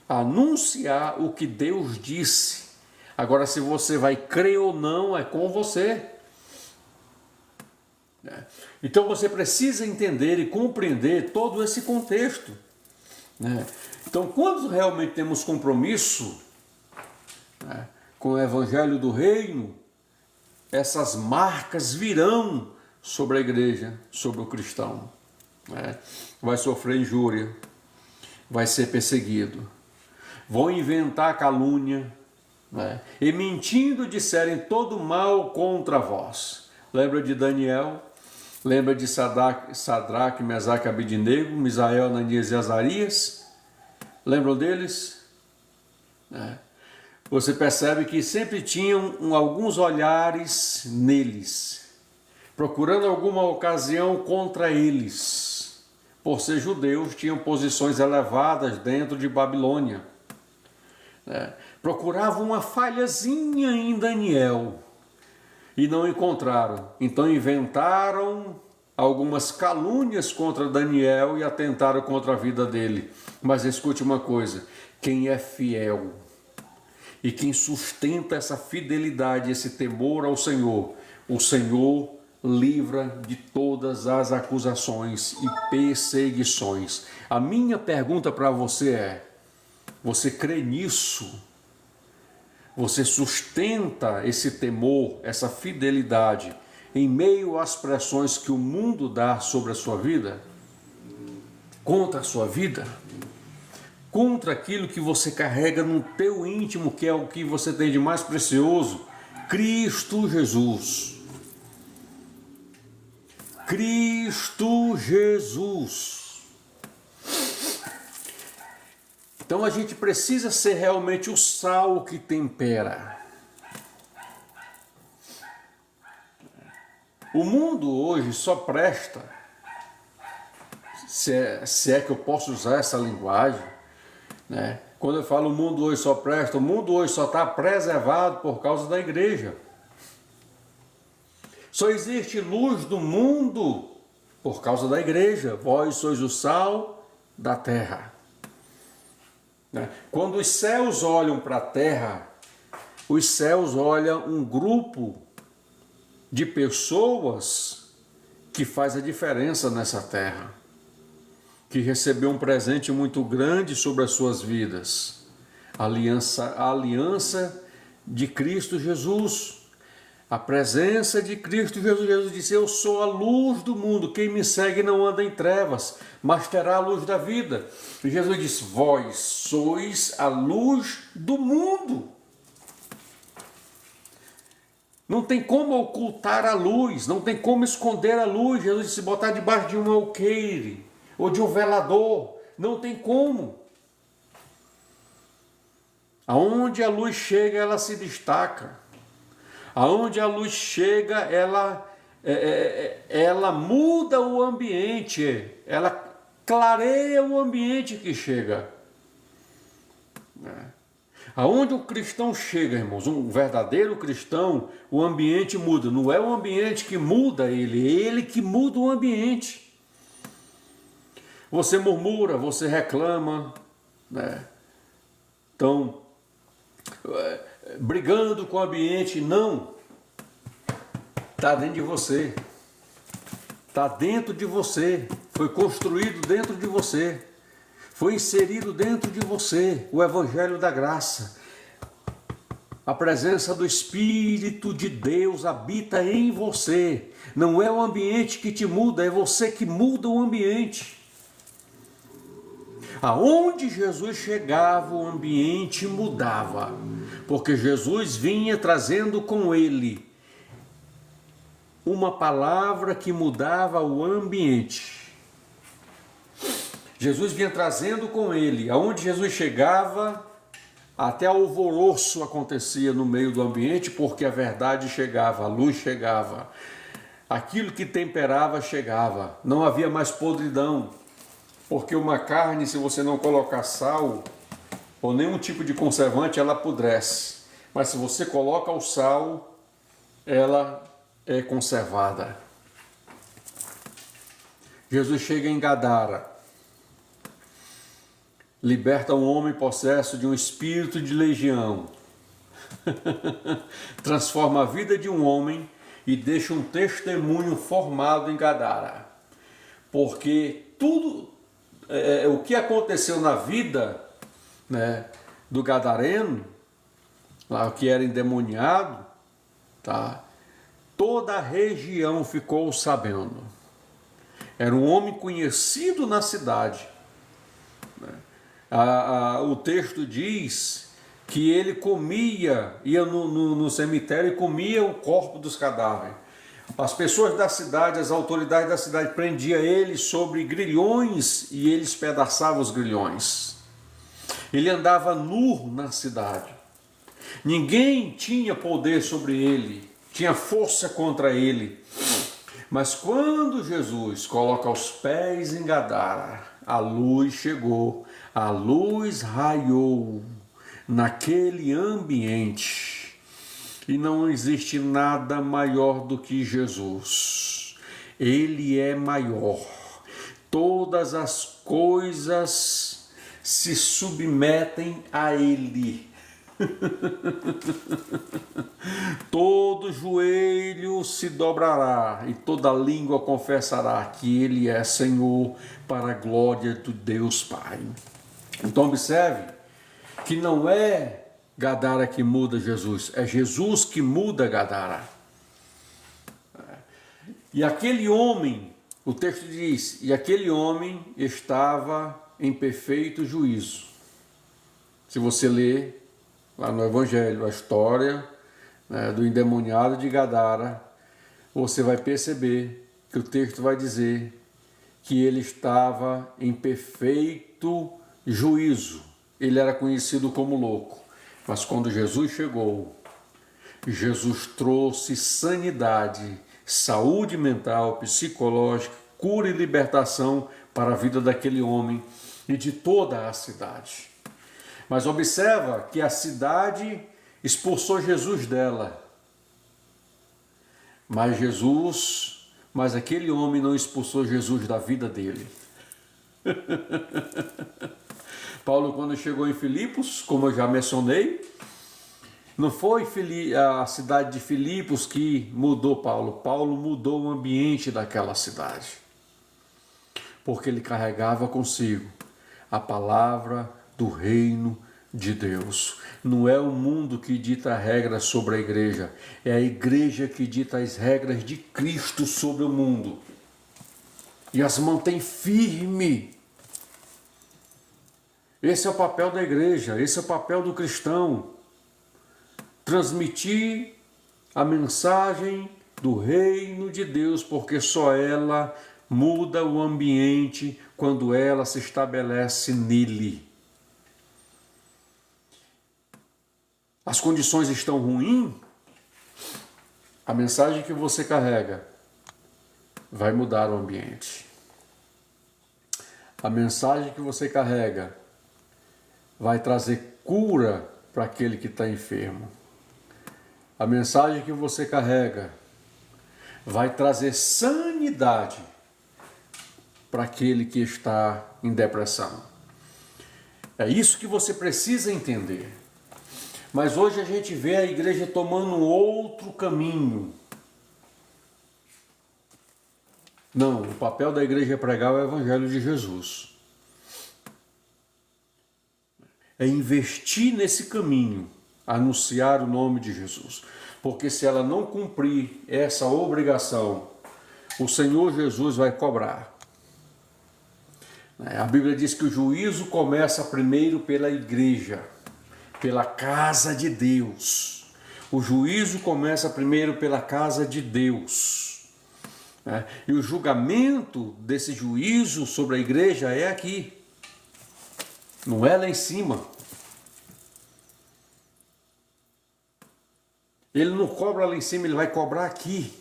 anunciar o que Deus disse. Agora, se você vai crer ou não, é com você. Então você precisa entender e compreender todo esse contexto, né? Então, quando realmente temos compromisso, né, com o Evangelho do Reino, essas marcas virão sobre a igreja, sobre o cristão, né? Vai sofrer injúria, vai ser perseguido, vão inventar calúnia, né? E mentindo disserem todo mal contra vós. Lembra de Daniel? Lembra de Sadraque, Mesaque, Abednego, Misael, Ananias e Azarias? Lembram deles? Você percebe que sempre tinham alguns olhares neles, procurando alguma ocasião contra eles. Por ser judeus, tinham posições elevadas dentro de Babilônia. Procuravam uma falhazinha em Daniel e não encontraram. Então inventaram algumas calúnias contra Daniel e atentaram contra a vida dele. Mas escute uma coisa: quem é fiel e quem sustenta essa fidelidade, esse temor ao Senhor, o Senhor livra de todas as acusações e perseguições. A minha pergunta para você é: você crê nisso? Você sustenta esse temor, essa fidelidade em meio às pressões que o mundo dá sobre a sua vida? Contra a sua vida? Contra aquilo que você carrega no teu íntimo, que é o que você tem de mais precioso? Cristo Jesus. Cristo Jesus. Então a gente precisa ser realmente o sal que tempera. O mundo hoje só presta, se é que eu posso usar essa linguagem, né? Quando eu falo o mundo hoje só presta, o mundo hoje só está preservado por causa da igreja. Só existe luz do mundo por causa da igreja. Vós sois o sal da terra. Quando os céus olham para a terra, os céus olham um grupo de pessoas que faz a diferença nessa terra, que recebeu um presente muito grande sobre as suas vidas, a aliança de Cristo Jesus, a presença de Cristo Jesus. Jesus disse: eu sou a luz do mundo, quem me segue não anda em trevas, mas terá a luz da vida. E Jesus disse: vós sois a luz do mundo. Não tem como ocultar a luz, não tem como esconder a luz. Jesus disse: botar debaixo de um alqueire ou de um velador, não tem como. Aonde a luz chega, ela se destaca. Aonde a luz chega, ela muda o ambiente, ela clareia o ambiente que chega. Aonde o cristão chega, irmãos, um verdadeiro cristão, o ambiente muda. Não é o ambiente que muda ele, é ele que muda o ambiente. Você murmura, você reclama, né? Então, brigando com o ambiente, não. Está dentro de você. Está dentro de você. Foi construído dentro de você. Foi inserido dentro de você o Evangelho da Graça. A presença do Espírito de Deus habita em você. Não é o ambiente que te muda, é você que muda o ambiente. Aonde Jesus chegava, o ambiente mudava, porque Jesus vinha trazendo com ele uma palavra que mudava o ambiente. Jesus vinha trazendo com ele, aonde Jesus chegava, até alvoroço acontecia no meio do ambiente, porque a verdade chegava, a luz chegava, aquilo que temperava chegava, não havia mais podridão. Porque uma carne, se você não colocar sal ou nenhum tipo de conservante, ela apodrece. Mas se você coloca o sal, ela é conservada. Jesus chega em Gadara, liberta um homem possesso de um espírito de legião, transforma a vida de um homem e deixa um testemunho formado em Gadara. Porque tudo... o que aconteceu na vida, né, do gadareno, lá que era endemoniado, tá? Toda a região ficou sabendo. Era um homem conhecido na cidade, né? O texto diz que ele comia, ia no cemitério e comia o corpo dos cadáveres. As pessoas da cidade, as autoridades da cidade prendiam ele sobre grilhões e ele espedaçava os grilhões. Ele andava nu na cidade. Ninguém tinha poder sobre ele, tinha força contra ele. Mas quando Jesus coloca os pés em Gadara, a luz chegou, a luz raiou naquele ambiente. E não existe nada maior do que Jesus. Ele é maior. Todas as coisas se submetem a Ele. Todo joelho se dobrará e toda língua confessará que Ele é Senhor, para a glória do Deus Pai. Então observe que não é Gadara que muda Jesus, é Jesus que muda Gadara. E aquele homem, o texto diz, e aquele homem estava em perfeito juízo. Se você ler lá no Evangelho a história, né, do endemoniado de Gadara, você vai perceber que o texto vai dizer que ele estava em perfeito juízo. ele era conhecido como louco. Mas quando Jesus chegou, Jesus trouxe sanidade, saúde mental, psicológica, cura e libertação para a vida daquele homem e de toda a cidade. Mas observa que a cidade expulsou Jesus dela. Mas aquele homem não expulsou Jesus da vida dele. Paulo, quando chegou em Filipos, como eu já mencionei, não foi a cidade de Filipos que mudou Paulo. Paulo mudou o ambiente daquela cidade. Porque ele carregava consigo a palavra do reino de Deus. Não é o mundo que dita regras sobre a igreja, é a igreja que dita as regras de Cristo sobre o mundo e as mantém firme. Esse é o papel da igreja, esse é o papel do cristão. Transmitir a mensagem do reino de Deus, porque só ela muda o ambiente quando ela se estabelece nele. As condições estão ruins, a mensagem que você carrega vai mudar o ambiente. A mensagem que você carrega vai trazer cura para aquele que está enfermo. A mensagem que você carrega vai trazer sanidade para aquele que está em depressão. É isso que você precisa entender. Mas hoje a gente vê a igreja tomando um outro caminho. Não, o papel da igreja é pregar o evangelho de Jesus. É investir nesse caminho, anunciar o nome de Jesus. Porque se ela não cumprir essa obrigação, o Senhor Jesus vai cobrar. A Bíblia diz que o juízo começa primeiro pela igreja, pela casa de Deus. O juízo começa primeiro pela casa de Deus. E o julgamento desse juízo sobre a igreja é aqui. Não é lá em cima. Ele não cobra lá em cima, ele vai cobrar aqui.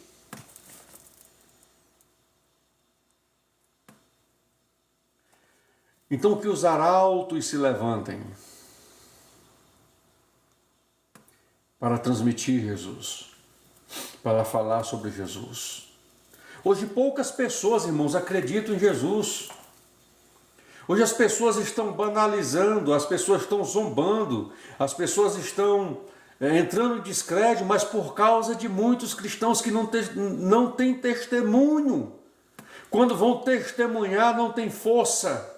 Então que os arautos se levantem para transmitir Jesus, para falar sobre Jesus. Hoje poucas pessoas, irmãos, acreditam em Jesus. Hoje as pessoas estão banalizando, as pessoas estão zombando, as pessoas estão entrando em descrédito, mas por causa de muitos cristãos que não têm testemunho. Quando vão testemunhar, não tem força.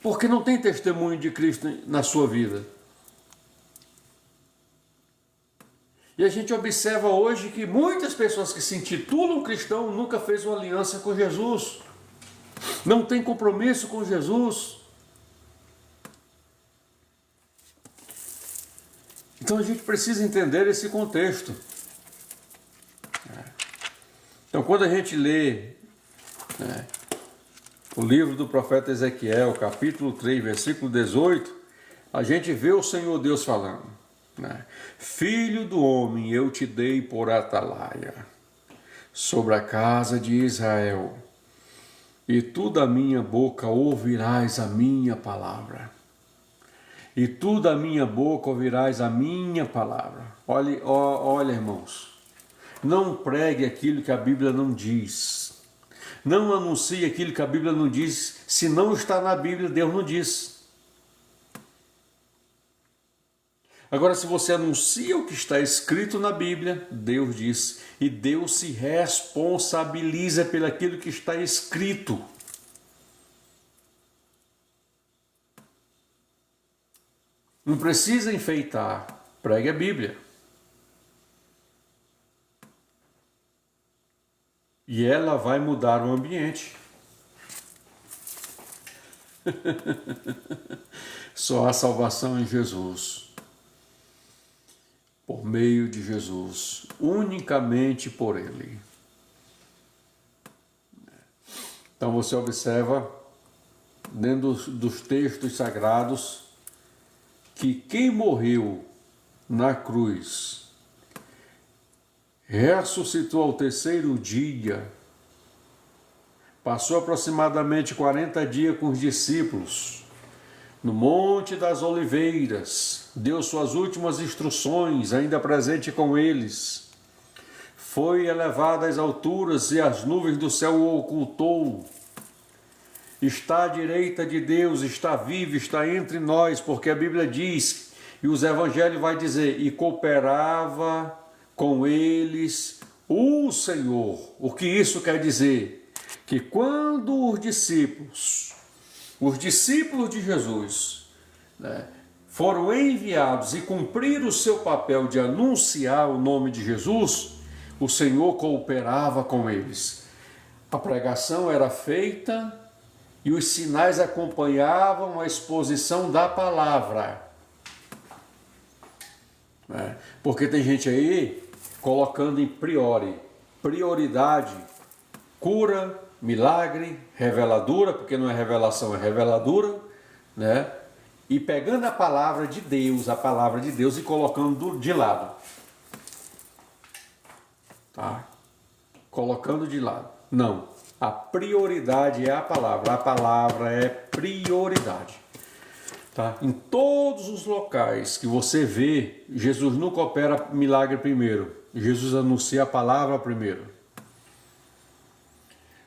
Porque não tem testemunho de Cristo na sua vida. E a gente observa hoje que muitas pessoas que se intitulam cristão nunca fez uma aliança com Jesus. Não tem compromisso com Jesus. Então a gente precisa entender esse contexto. Então quando a gente lê o livro do profeta Ezequiel, capítulo 3, versículo 18, a gente vê o Senhor Deus falando. Filho do homem, eu te dei por atalaia sobre a casa de Israel, e tu da minha boca ouvirás a minha palavra. E tu da minha boca ouvirás a minha palavra. Olha, irmãos, não pregue aquilo que a Bíblia não diz. Não anuncie aquilo que a Bíblia não diz. Se não está na Bíblia, Deus não diz. Agora, se você anuncia o que está escrito na Bíblia, Deus diz. E Deus se responsabiliza pelo aquilo que está escrito. Não precisa enfeitar. Pregue a Bíblia. E ela vai mudar o ambiente. Só há salvação em Jesus. Por meio de Jesus. Unicamente por Ele. Então você observa dentro dos textos sagrados, que quem morreu na cruz ressuscitou ao terceiro dia, passou aproximadamente 40 dias com os discípulos no Monte das Oliveiras, deu suas últimas instruções, ainda presente com eles, foi elevado às alturas e as nuvens do céu o ocultou, está à direita de Deus, está vivo, está entre nós, porque a Bíblia diz, e os evangelhos vai dizer, e cooperava com eles o Senhor. O que isso quer dizer? Que quando os discípulos de Jesus, né, foram enviados e cumpriram o seu papel de anunciar o nome de Jesus, o Senhor cooperava com eles. A pregação era feita e os sinais acompanhavam a exposição da palavra. Porque tem gente aí colocando em prioridade, cura, milagre, reveladura, porque não é revelação, é reveladura, né? E pegando a palavra de Deus, e colocando de lado. Tá? Colocando de lado. Não. A prioridade é a palavra é prioridade. Tá? Em todos os locais que você vê, Jesus nunca opera milagre primeiro. Jesus anuncia a palavra primeiro.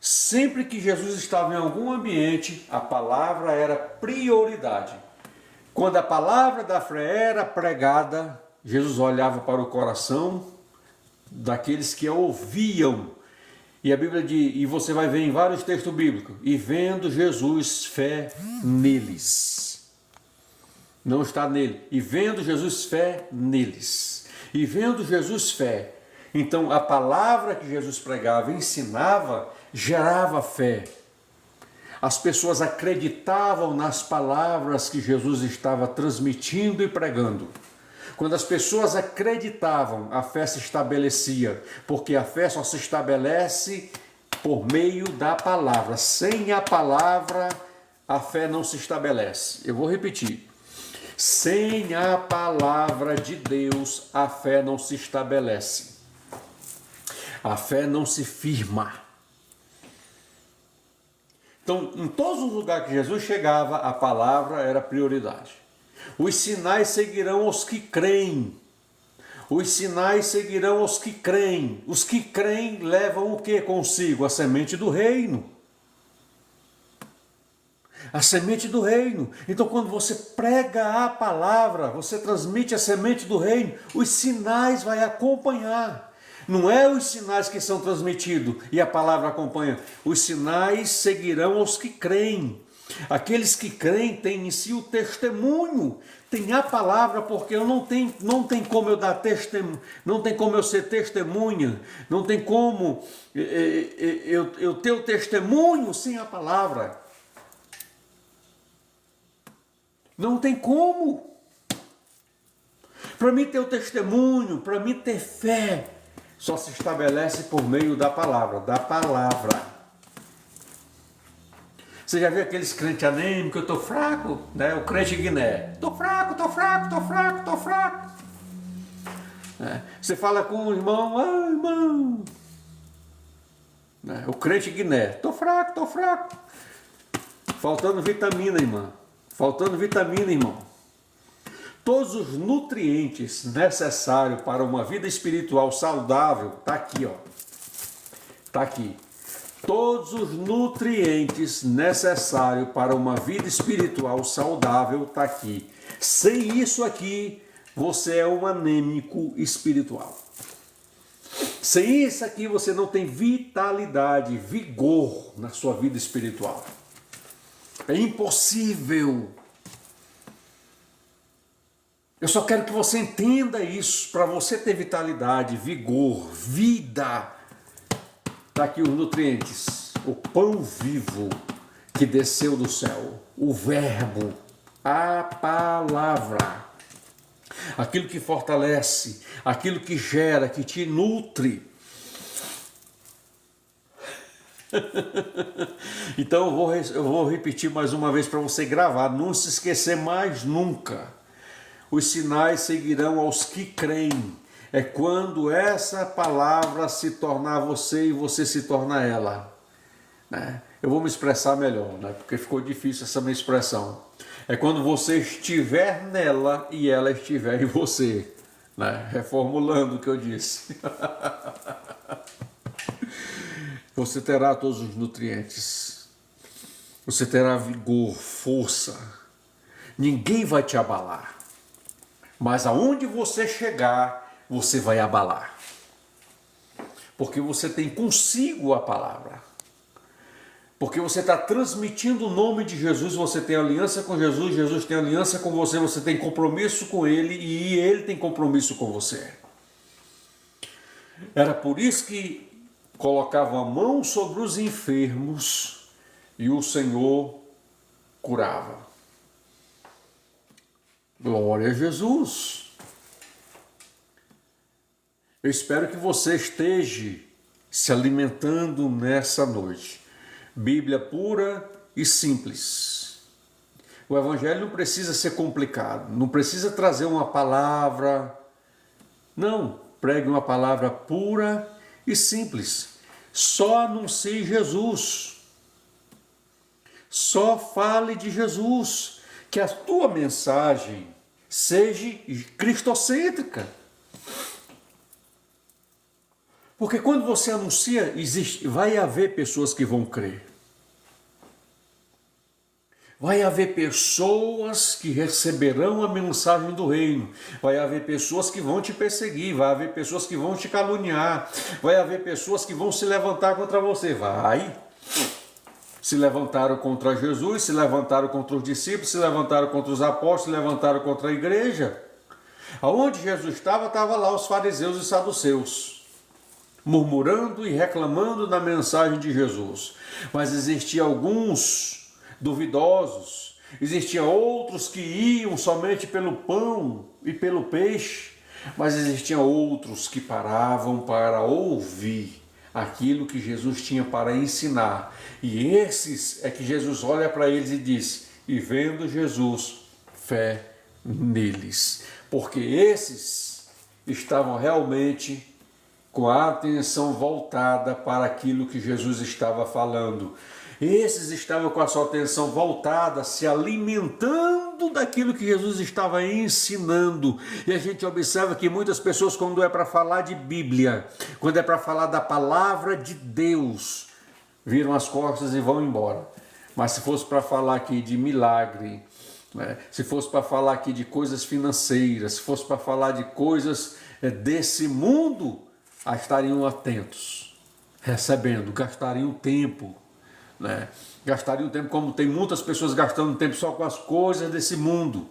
Sempre que Jesus estava em algum ambiente, a palavra era prioridade. Quando a palavra da fé era pregada, Jesus olhava para o coração daqueles que a ouviam. E a Bíblia diz, e você vai ver em vários textos bíblicos, e vendo Jesus fé neles. Não está nele. E vendo Jesus fé neles. E vendo Jesus fé. Então a palavra que Jesus pregava, ensinava, gerava fé. As pessoas acreditavam nas palavras que Jesus estava transmitindo e pregando. Quando as pessoas acreditavam, a fé se estabelecia, porque a fé só se estabelece por meio da palavra. Sem a palavra, a fé não se estabelece. Eu vou repetir. Sem a palavra de Deus, a fé não se estabelece. A fé não se firma. Então, em todos os lugares que Jesus chegava, a palavra era prioridade. Os sinais seguirão os que creem. Os sinais seguirão os que creem. Os que creem levam o que consigo? A semente do reino. A semente do reino. Então, quando você prega a palavra, você transmite a semente do reino, os sinais vai acompanhar. Não é os sinais que são transmitidos e a palavra acompanha. Os sinais seguirão os que creem. Aqueles que creem têm em si o testemunho, tem a palavra, porque não tem como eu dar testemunho, não tem como eu ser testemunha, não tem como eu ter o testemunho sem a palavra. Não tem como. Para mim ter o testemunho, para mim ter fé, só se estabelece por meio da palavra, Você já viu aqueles crentes anêmicos, eu estou fraco, né? O crente Guiné, estou fraco. Você fala com o irmão, irmão, né? O crente Guiné, estou fraco. Faltando vitamina, irmã. Irmão. Todos os nutrientes necessários para uma vida espiritual saudável, está aqui, ó. Está aqui. Todos os nutrientes necessários para uma vida espiritual saudável está aqui. Sem isso aqui, você é um anêmico espiritual. Sem isso aqui, você não tem vitalidade, vigor na sua vida espiritual. É impossível. Eu só quero que você entenda isso, para você ter vitalidade, vigor, vida. Está aqui os nutrientes, o pão vivo que desceu do céu, o verbo, a palavra, aquilo que fortalece, aquilo que gera, que te nutre. Então eu vou repetir mais uma vez para você gravar, não se esquecer mais nunca. Os sinais seguirão aos que creem. É quando essa palavra se tornar você e você se torna ela. Né? Eu vou me expressar melhor, né? Porque ficou difícil essa minha expressão. É quando você estiver nela e ela estiver em você. Né? Reformulando o que eu disse. Você terá todos os nutrientes. Você terá vigor, força. Ninguém vai te abalar. Mas aonde você chegar, você vai abalar. Porque você tem consigo a palavra. Porque você está transmitindo o nome de Jesus, você tem aliança com Jesus, Jesus tem aliança com você, você tem compromisso com Ele e Ele tem compromisso com você. Era por isso que colocavam a mão sobre os enfermos e o Senhor curava. Glória a Jesus. Eu espero que você esteja se alimentando nessa noite. Bíblia pura e simples. O Evangelho não precisa ser complicado, não precisa trazer uma palavra. Não, pregue uma palavra pura e simples. Só anuncie Jesus. Só fale de Jesus. Que a tua mensagem seja cristocêntrica. Porque quando você anuncia, vai haver pessoas que vão crer. Vai haver pessoas que receberão a mensagem do reino. Vai haver pessoas que vão te perseguir. Vai haver pessoas que vão te caluniar. Vai haver pessoas que vão se levantar contra você. Se levantaram contra Jesus, se levantaram contra os discípulos, se levantaram contra os apóstolos, se levantaram contra a igreja. Aonde Jesus estava lá os fariseus e saduceus, murmurando e reclamando da mensagem de Jesus. Mas existiam alguns duvidosos, existiam outros que iam somente pelo pão e pelo peixe, mas existiam outros que paravam para ouvir aquilo que Jesus tinha para ensinar. E esses é que Jesus olha para eles e diz: e vendo Jesus, fé neles. Porque esses estavam realmente com a atenção voltada para aquilo que Jesus estava falando. Esses estavam com a sua atenção voltada, se alimentando daquilo que Jesus estava ensinando. E a gente observa que muitas pessoas, quando é para falar de Bíblia, quando é para falar da palavra de Deus, viram as costas e vão embora. Mas se fosse para falar aqui de milagre, né? Se fosse para falar aqui de coisas financeiras, se fosse para falar de coisas desse mundo, estariam atentos, recebendo, gastariam tempo. Né? Gastariam tempo, como tem muitas pessoas gastando tempo só com as coisas desse mundo,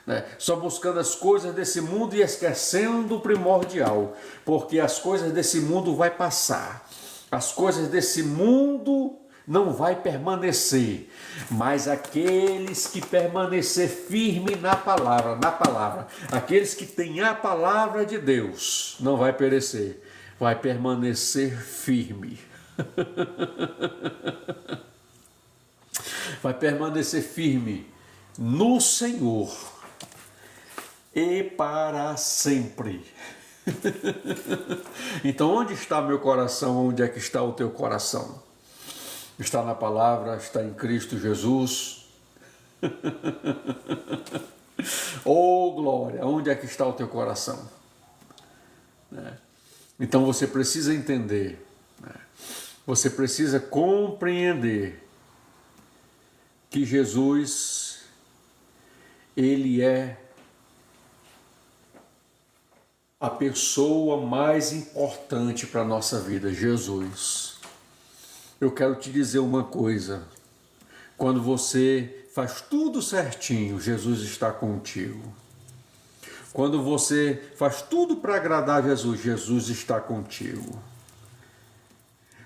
né? Só buscando as coisas desse mundo e esquecendo o primordial, porque as coisas desse mundo vai passar, as coisas desse mundo não vai permanecer, mas aqueles que permanecer firme na palavra, aqueles que têm a palavra de Deus, não vai perecer, vai permanecer firme. Vai permanecer firme no Senhor e para sempre. Então, onde está meu coração? Onde é que está o teu coração? Está na palavra, está em Cristo Jesus. Oh, glória! Onde é que está o teu coração? Então você precisa entender. Você precisa compreender que Jesus, Ele é a pessoa mais importante para a nossa vida, Jesus. Eu quero te dizer uma coisa, quando você faz tudo certinho, Jesus está contigo. Quando você faz tudo para agradar a Jesus, Jesus está contigo.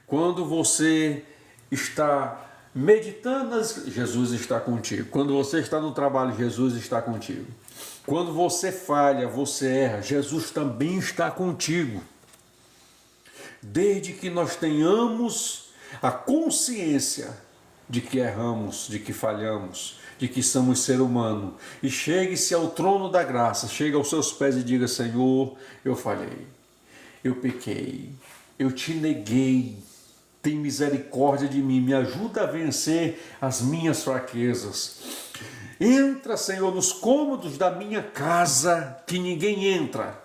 Quando você está meditando, Jesus está contigo. Quando você está no trabalho, Jesus está contigo. Quando você falha, você erra, Jesus também está contigo. Desde que nós tenhamos a consciência de que erramos, de que falhamos, de que somos ser humano, e chegue-se ao trono da graça, chegue aos seus pés e diga: Senhor, eu falhei, eu pequei, eu te neguei, tem misericórdia de mim, me ajuda a vencer as minhas fraquezas. Entra, Senhor, nos cômodos da minha casa, que ninguém entra,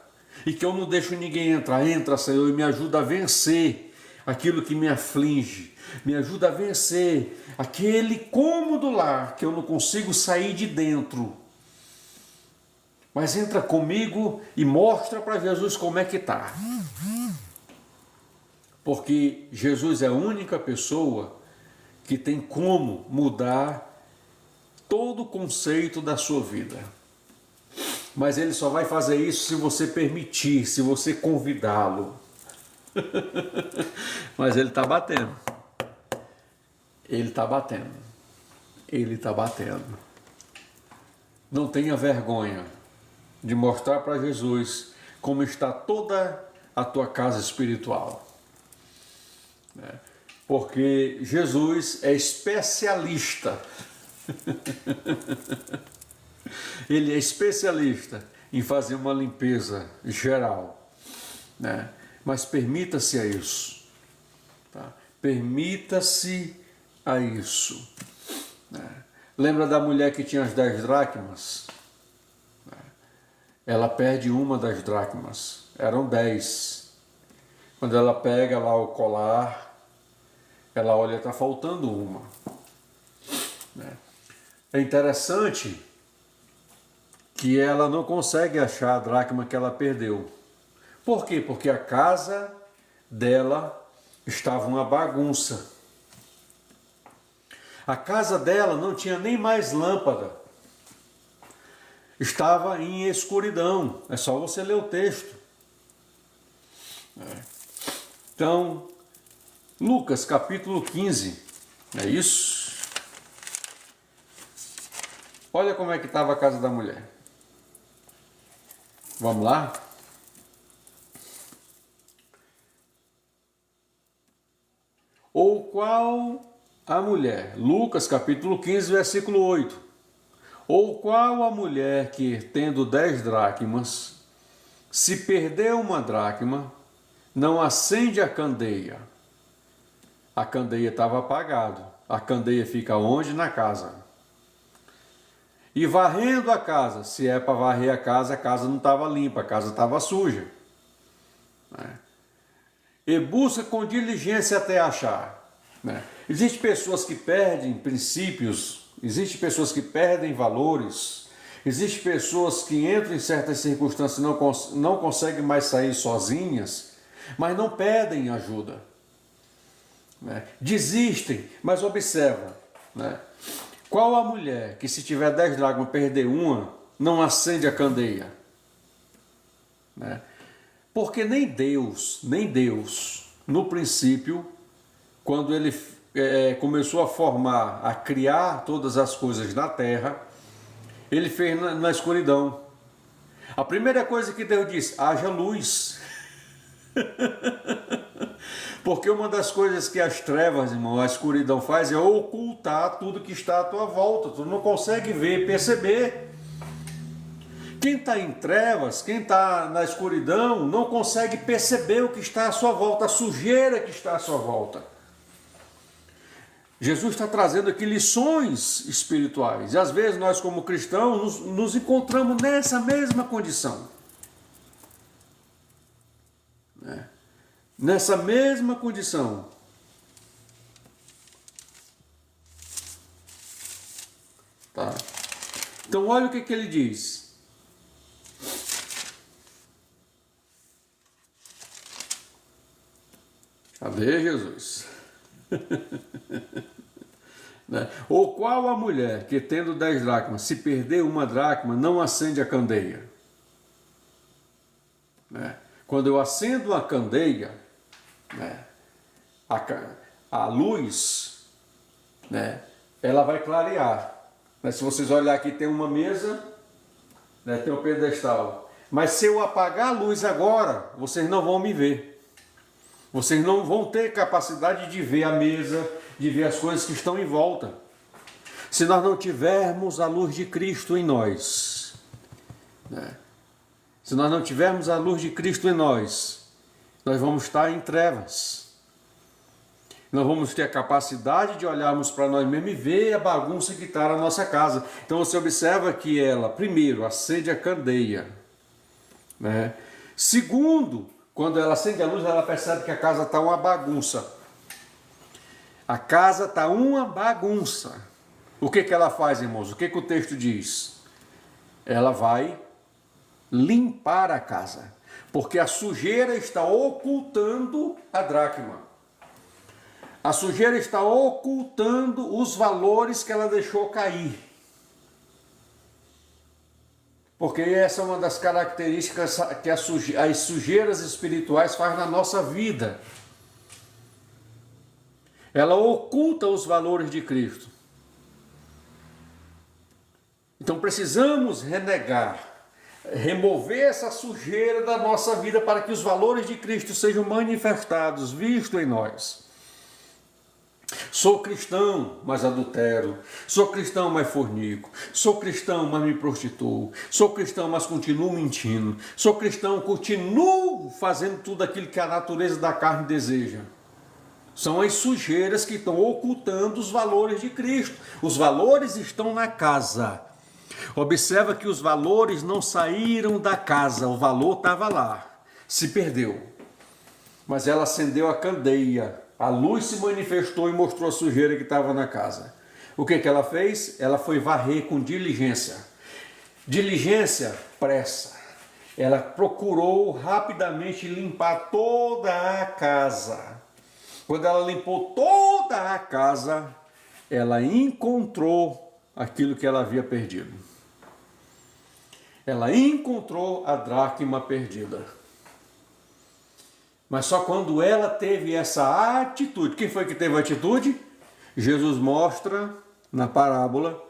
e que eu não deixo ninguém entrar. Entra, Senhor, e me ajuda a vencer aquilo que me aflige, me ajuda a vencer aquele cômodo lá que eu não consigo sair de dentro. Mas entra comigo e mostra para Jesus como é que está. Porque Jesus é a única pessoa que tem como mudar todo o conceito da sua vida. Mas ele só vai fazer isso se você permitir, se você convidá-lo. Mas ele está batendo. Ele está batendo. Ele está batendo. Não tenha vergonha de mostrar para Jesus como está toda a tua casa espiritual. Porque Jesus é especialista. Ele é especialista em fazer uma limpeza geral, né? Mas permita-se a isso, tá? Permita-se a isso, né? Lembra da mulher que tinha as 10 dracmas? Ela perde uma das dracmas, eram 10. Quando ela pega lá o colar, ela olha, está faltando uma, né? É interessante que ela não consegue achar a dracma que ela perdeu. Por quê? Porque a casa dela estava uma bagunça. A casa dela não tinha nem mais lâmpada. Estava em escuridão. É só você ler o texto. Então, Lucas capítulo 15. É isso? Olha como é que estava a casa da mulher. Vamos lá? Ou qual a mulher, Lucas capítulo 15, versículo 8. Ou qual a mulher que, tendo 10 dracmas, se perder uma dracma, não acende a candeia? A candeia estava apagada. A candeia fica onde? Na casa. E varrendo a casa, se é para varrer a casa não estava limpa, a casa estava suja. E busca com diligência até achar. Existem pessoas que perdem princípios, existem pessoas que perdem valores, existem pessoas que entram em certas circunstâncias e não conseguem mais sair sozinhas, mas não pedem ajuda. Desistem, mas observa, qual a mulher que, se tiver 10 dracmas perder uma, não acende a candeia? Porque nem Deus, no princípio, quando ele começou a formar, a criar todas as coisas na terra, ele fez na escuridão. A primeira coisa que Deus disse: haja luz. Porque uma das coisas que as trevas, irmão, a escuridão faz é ocultar tudo que está à tua volta. Tu não consegue ver, perceber. Quem está em trevas, quem está na escuridão, não consegue perceber o que está à sua volta, a sujeira que está à sua volta. Jesus está trazendo aqui lições espirituais. E às vezes nós, como cristãos, nos encontramos nessa mesma condição. Nessa mesma condição. Tá? Então olha o que ele diz. Cadê Jesus? Ou qual a mulher que, tendo 10 dracmas, se perder uma dracma, não acende a candeia? Quando eu acendo a candeia, a luz, ela vai clarear. Se vocês olharem aqui, tem uma mesa, tem um pedestal. Mas se eu apagar a luz agora, vocês não vão me ver. Vocês não vão ter capacidade de ver a mesa, de ver as coisas que estão em volta. Se nós não tivermos a luz de Cristo em nós, né? Se nós não tivermos a luz de Cristo em nós vamos estar em trevas. Nós vamos ter a capacidade de olharmos para nós mesmos e ver a bagunça que está na nossa casa. Então você observa que ela, primeiro, acende a candeia, né? Segundo, quando ela acende a luz, ela percebe que a casa está uma bagunça. A casa está uma bagunça. O que ela faz, irmãos? O que o texto diz? Ela vai limpar a casa, porque a sujeira está ocultando a dracma. A sujeira está ocultando os valores que ela deixou cair. Porque essa é uma das características que as sujeiras espirituais fazem na nossa vida. Ela oculta os valores de Cristo. Então precisamos remover essa sujeira da nossa vida para que os valores de Cristo sejam manifestados, vistos em nós. Sou cristão, mas adultero. Sou cristão, mas fornico. Sou cristão, mas me prostituo. Sou cristão, mas continuo mentindo. Sou cristão, continuo fazendo tudo aquilo que a natureza da carne deseja. São as sujeiras que estão ocultando os valores de Cristo. Os valores estão na casa. Observa que os valores não saíram da casa. O valor estava lá. Se perdeu. Mas ela acendeu a candeia. A luz se manifestou e mostrou a sujeira que estava na casa. O que ela fez? Ela foi varrer com diligência. Diligência, pressa. Ela procurou rapidamente limpar toda a casa. Quando ela limpou toda a casa, ela encontrou aquilo que ela havia perdido. Ela encontrou a dracma perdida. Mas só quando ela teve essa atitude. Quem foi que teve a atitude? Jesus mostra na parábola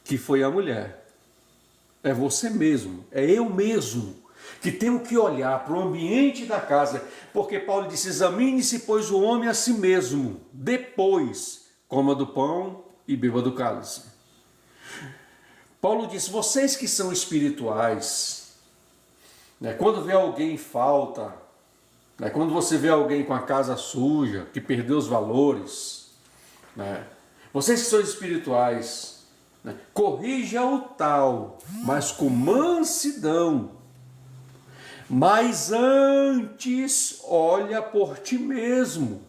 que foi a mulher. É você mesmo, é eu mesmo, que tenho que olhar para o ambiente da casa. Porque Paulo disse, examine-se, pois, o homem a si mesmo. Depois, coma do pão e beba do cálice. Paulo disse, vocês que são espirituais, né, quando vê alguém em falta, quando você vê alguém com a casa suja, que perdeu os valores, né? Vocês que são espirituais, né? Corrija o tal, mas com mansidão. Mas antes, olha por ti mesmo.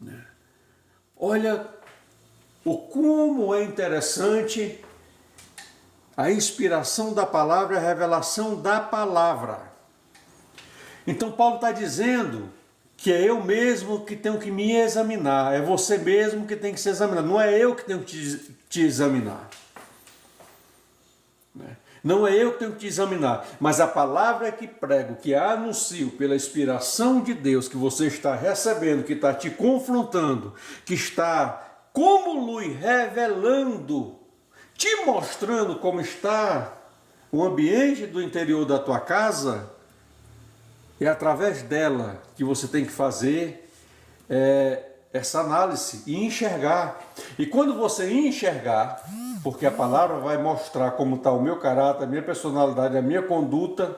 Né? Olha como é interessante a inspiração da palavra, a revelação da palavra. Então Paulo está dizendo que é eu mesmo que tenho que me examinar, é você mesmo que tem que se examinar, não é eu que tenho que te examinar. Não é eu que tenho que te examinar, mas a palavra que prego, que anuncio pela inspiração de Deus, que você está recebendo, que está te confrontando, que está como luz revelando, te mostrando como está o ambiente do interior da tua casa. É através dela que você tem que fazer essa análise e enxergar. E quando você enxergar, porque a palavra vai mostrar como está o meu caráter, a minha personalidade, a minha conduta,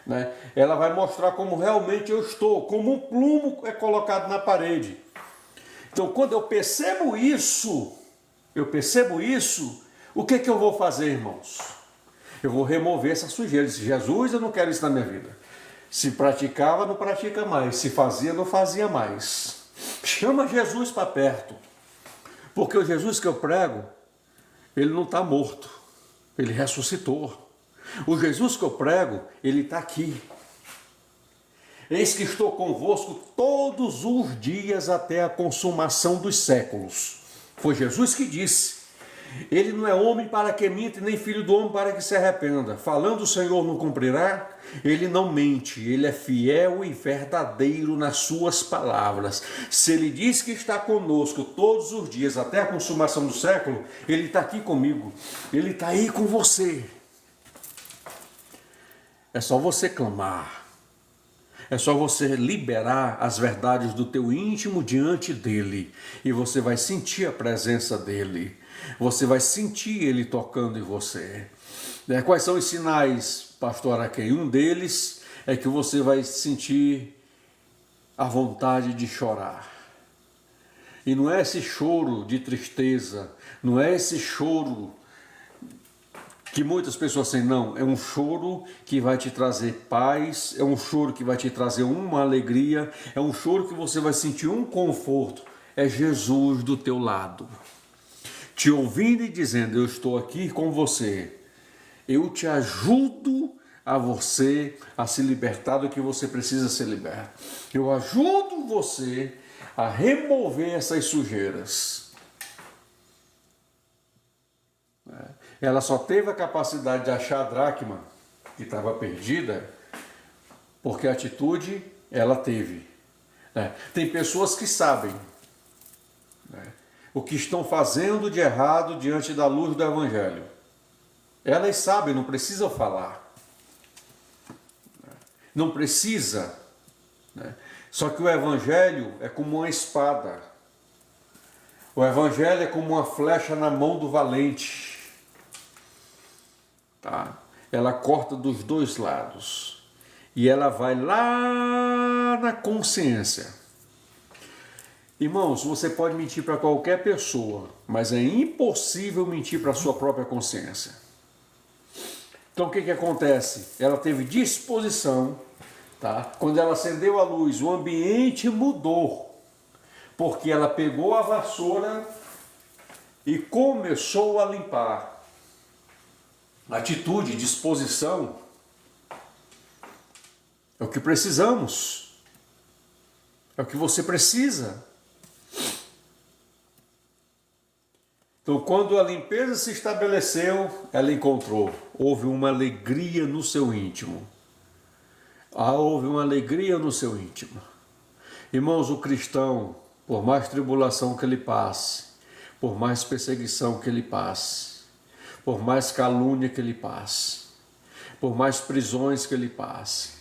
né? Ela vai mostrar como realmente eu estou, como um plumo é colocado na parede. Então, quando eu percebo isso, o que eu vou fazer, irmãos? Eu vou remover essa sujeira. Disse, Jesus, eu não quero isso na minha vida. Se praticava, não pratica mais. Se fazia, não fazia mais. Chama Jesus para perto. Porque o Jesus que eu prego, ele não está morto. Ele ressuscitou. O Jesus que eu prego, ele está aqui. Eis que estou convosco todos os dias até a consumação dos séculos. Foi Jesus que disse. Ele não é homem para que minta, nem filho do homem para que se arrependa. Falando o Senhor não cumprirá, ele não mente, ele é fiel e verdadeiro nas suas palavras. Se ele diz que está conosco todos os dias até a consumação do século, ele está aqui comigo, ele está aí com você. É só você clamar. É só você liberar as verdades do teu íntimo diante dele e você vai sentir a presença dele. Você vai sentir ele tocando em você. Quais são os sinais, pastor Araquém? Um deles é que você vai sentir a vontade de chorar. E não é esse choro de tristeza, não é esse choro que muitas pessoas têm, não. É um choro que vai te trazer paz, é um choro que vai te trazer uma alegria, é um choro que você vai sentir um conforto. É Jesus do teu lado, te ouvindo e dizendo: eu estou aqui com você, eu te ajudo a você a se libertar do que você precisa ser liberto. Eu ajudo você a remover essas sujeiras. Ela só teve a capacidade de achar a dracma que estava perdida porque a atitude ela teve. Tem pessoas que sabem o que estão fazendo de errado diante da luz do Evangelho. Elas sabem, não precisam falar. Não precisa. Só que o Evangelho é como uma espada. O Evangelho é como uma flecha na mão do valente. Ela corta dos dois lados. E ela vai lá na consciência. Irmãos, você pode mentir para qualquer pessoa, mas é impossível mentir para a sua própria consciência. Então o que acontece? Ela teve disposição, Quando ela acendeu a luz, o ambiente mudou, porque ela pegou a vassoura e começou a limpar. Atitude, disposição é o que precisamos, é o que você precisa. Então, quando a limpeza se estabeleceu, ela encontrou, houve uma alegria no seu íntimo. Houve uma alegria no seu íntimo. Irmãos, o cristão, por mais tribulação que ele passe, por mais perseguição que ele passe, por mais calúnia que ele passe, por mais prisões que ele passe,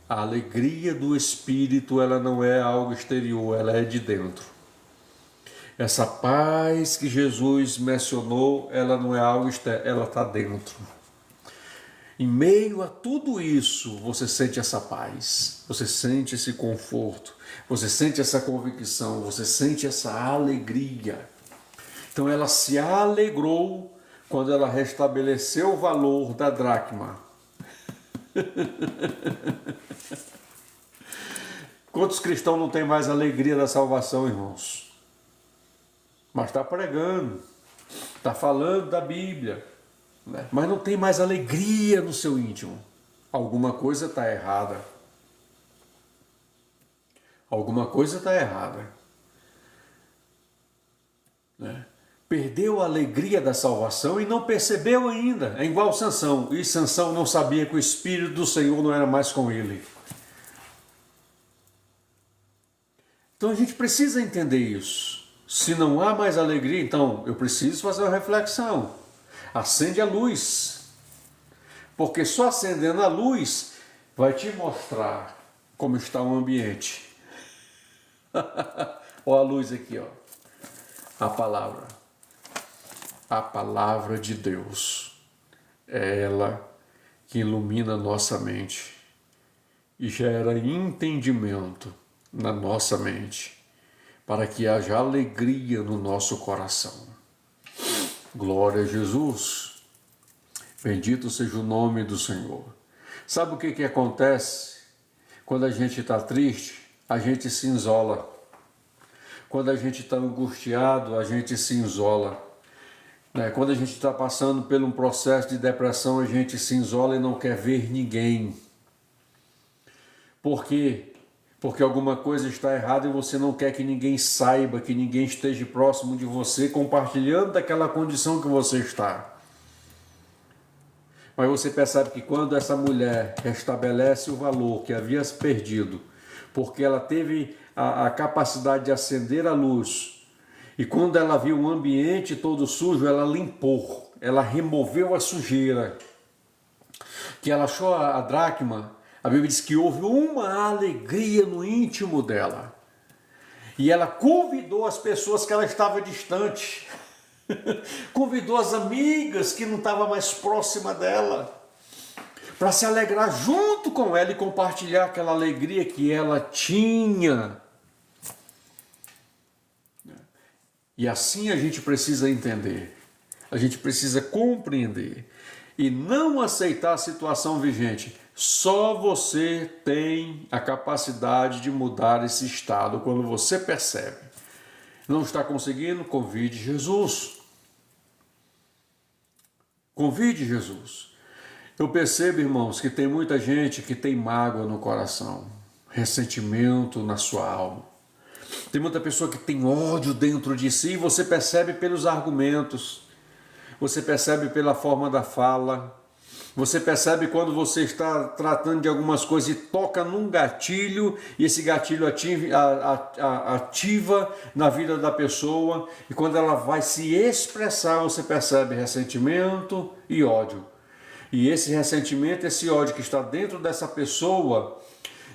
a alegria do Espírito, ela não é algo exterior, ela é de dentro. Essa paz que Jesus mencionou, ela não é algo externo, ela está dentro. Em meio a tudo isso, você sente essa paz, você sente esse conforto, você sente essa convicção, você sente essa alegria. Então ela se alegrou quando ela restabeleceu o valor da dracma. Quantos cristãos não têm mais alegria da salvação, irmãos? Mas está pregando, está falando da Bíblia, mas não tem mais alegria no seu íntimo. Alguma coisa está errada. Alguma coisa está errada. Perdeu a alegria da salvação e não percebeu ainda. É igual Sansão. E Sansão não sabia que o Espírito do Senhor não era mais com ele. Então a gente precisa entender isso. Se não há mais alegria, então eu preciso fazer uma reflexão. Acende a luz. Porque só acendendo a luz vai te mostrar como está o ambiente. Olha a luz aqui, ó. A palavra. A palavra de Deus. É ela que ilumina a nossa mente e gera entendimento na nossa mente, para que haja alegria no nosso coração. Glória a Jesus. Bendito seja o nome do Senhor. Sabe o que acontece? Quando a gente está triste, a gente se isola. Quando a gente está angustiado, a gente se isola. Quando a gente está passando por um processo de depressão, a gente se isola e não quer ver ninguém. Por quê? Porque alguma coisa está errada e você não quer que ninguém saiba, que ninguém esteja próximo de você, compartilhando daquela condição que você está. Mas você percebe que quando essa mulher restabelece o valor que havia perdido, porque ela teve a capacidade de acender a luz, e quando ela viu o ambiente todo sujo, ela limpou, ela removeu a sujeira, que ela achou a dracma, A Bíblia diz que houve uma alegria no íntimo dela. E ela convidou as pessoas que ela estava distante. Convidou as amigas que não estavam mais próximas dela, para se alegrar junto com ela e compartilhar aquela alegria que ela tinha. E assim a gente precisa entender, a gente precisa compreender e não aceitar a situação vigente. Só você tem a capacidade de mudar esse estado quando você percebe. Não está conseguindo? Convide Jesus. Convide Jesus. Eu percebo, irmãos, que tem muita gente que tem mágoa no coração, ressentimento na sua alma. Tem muita pessoa que tem ódio dentro de si e você percebe pelos argumentos, você percebe pela forma da fala, você percebe quando você está tratando de algumas coisas e toca num gatilho e esse gatilho ativa na vida da pessoa e quando ela vai se expressar você percebe ressentimento e ódio. E esse ressentimento, esse ódio que está dentro dessa pessoa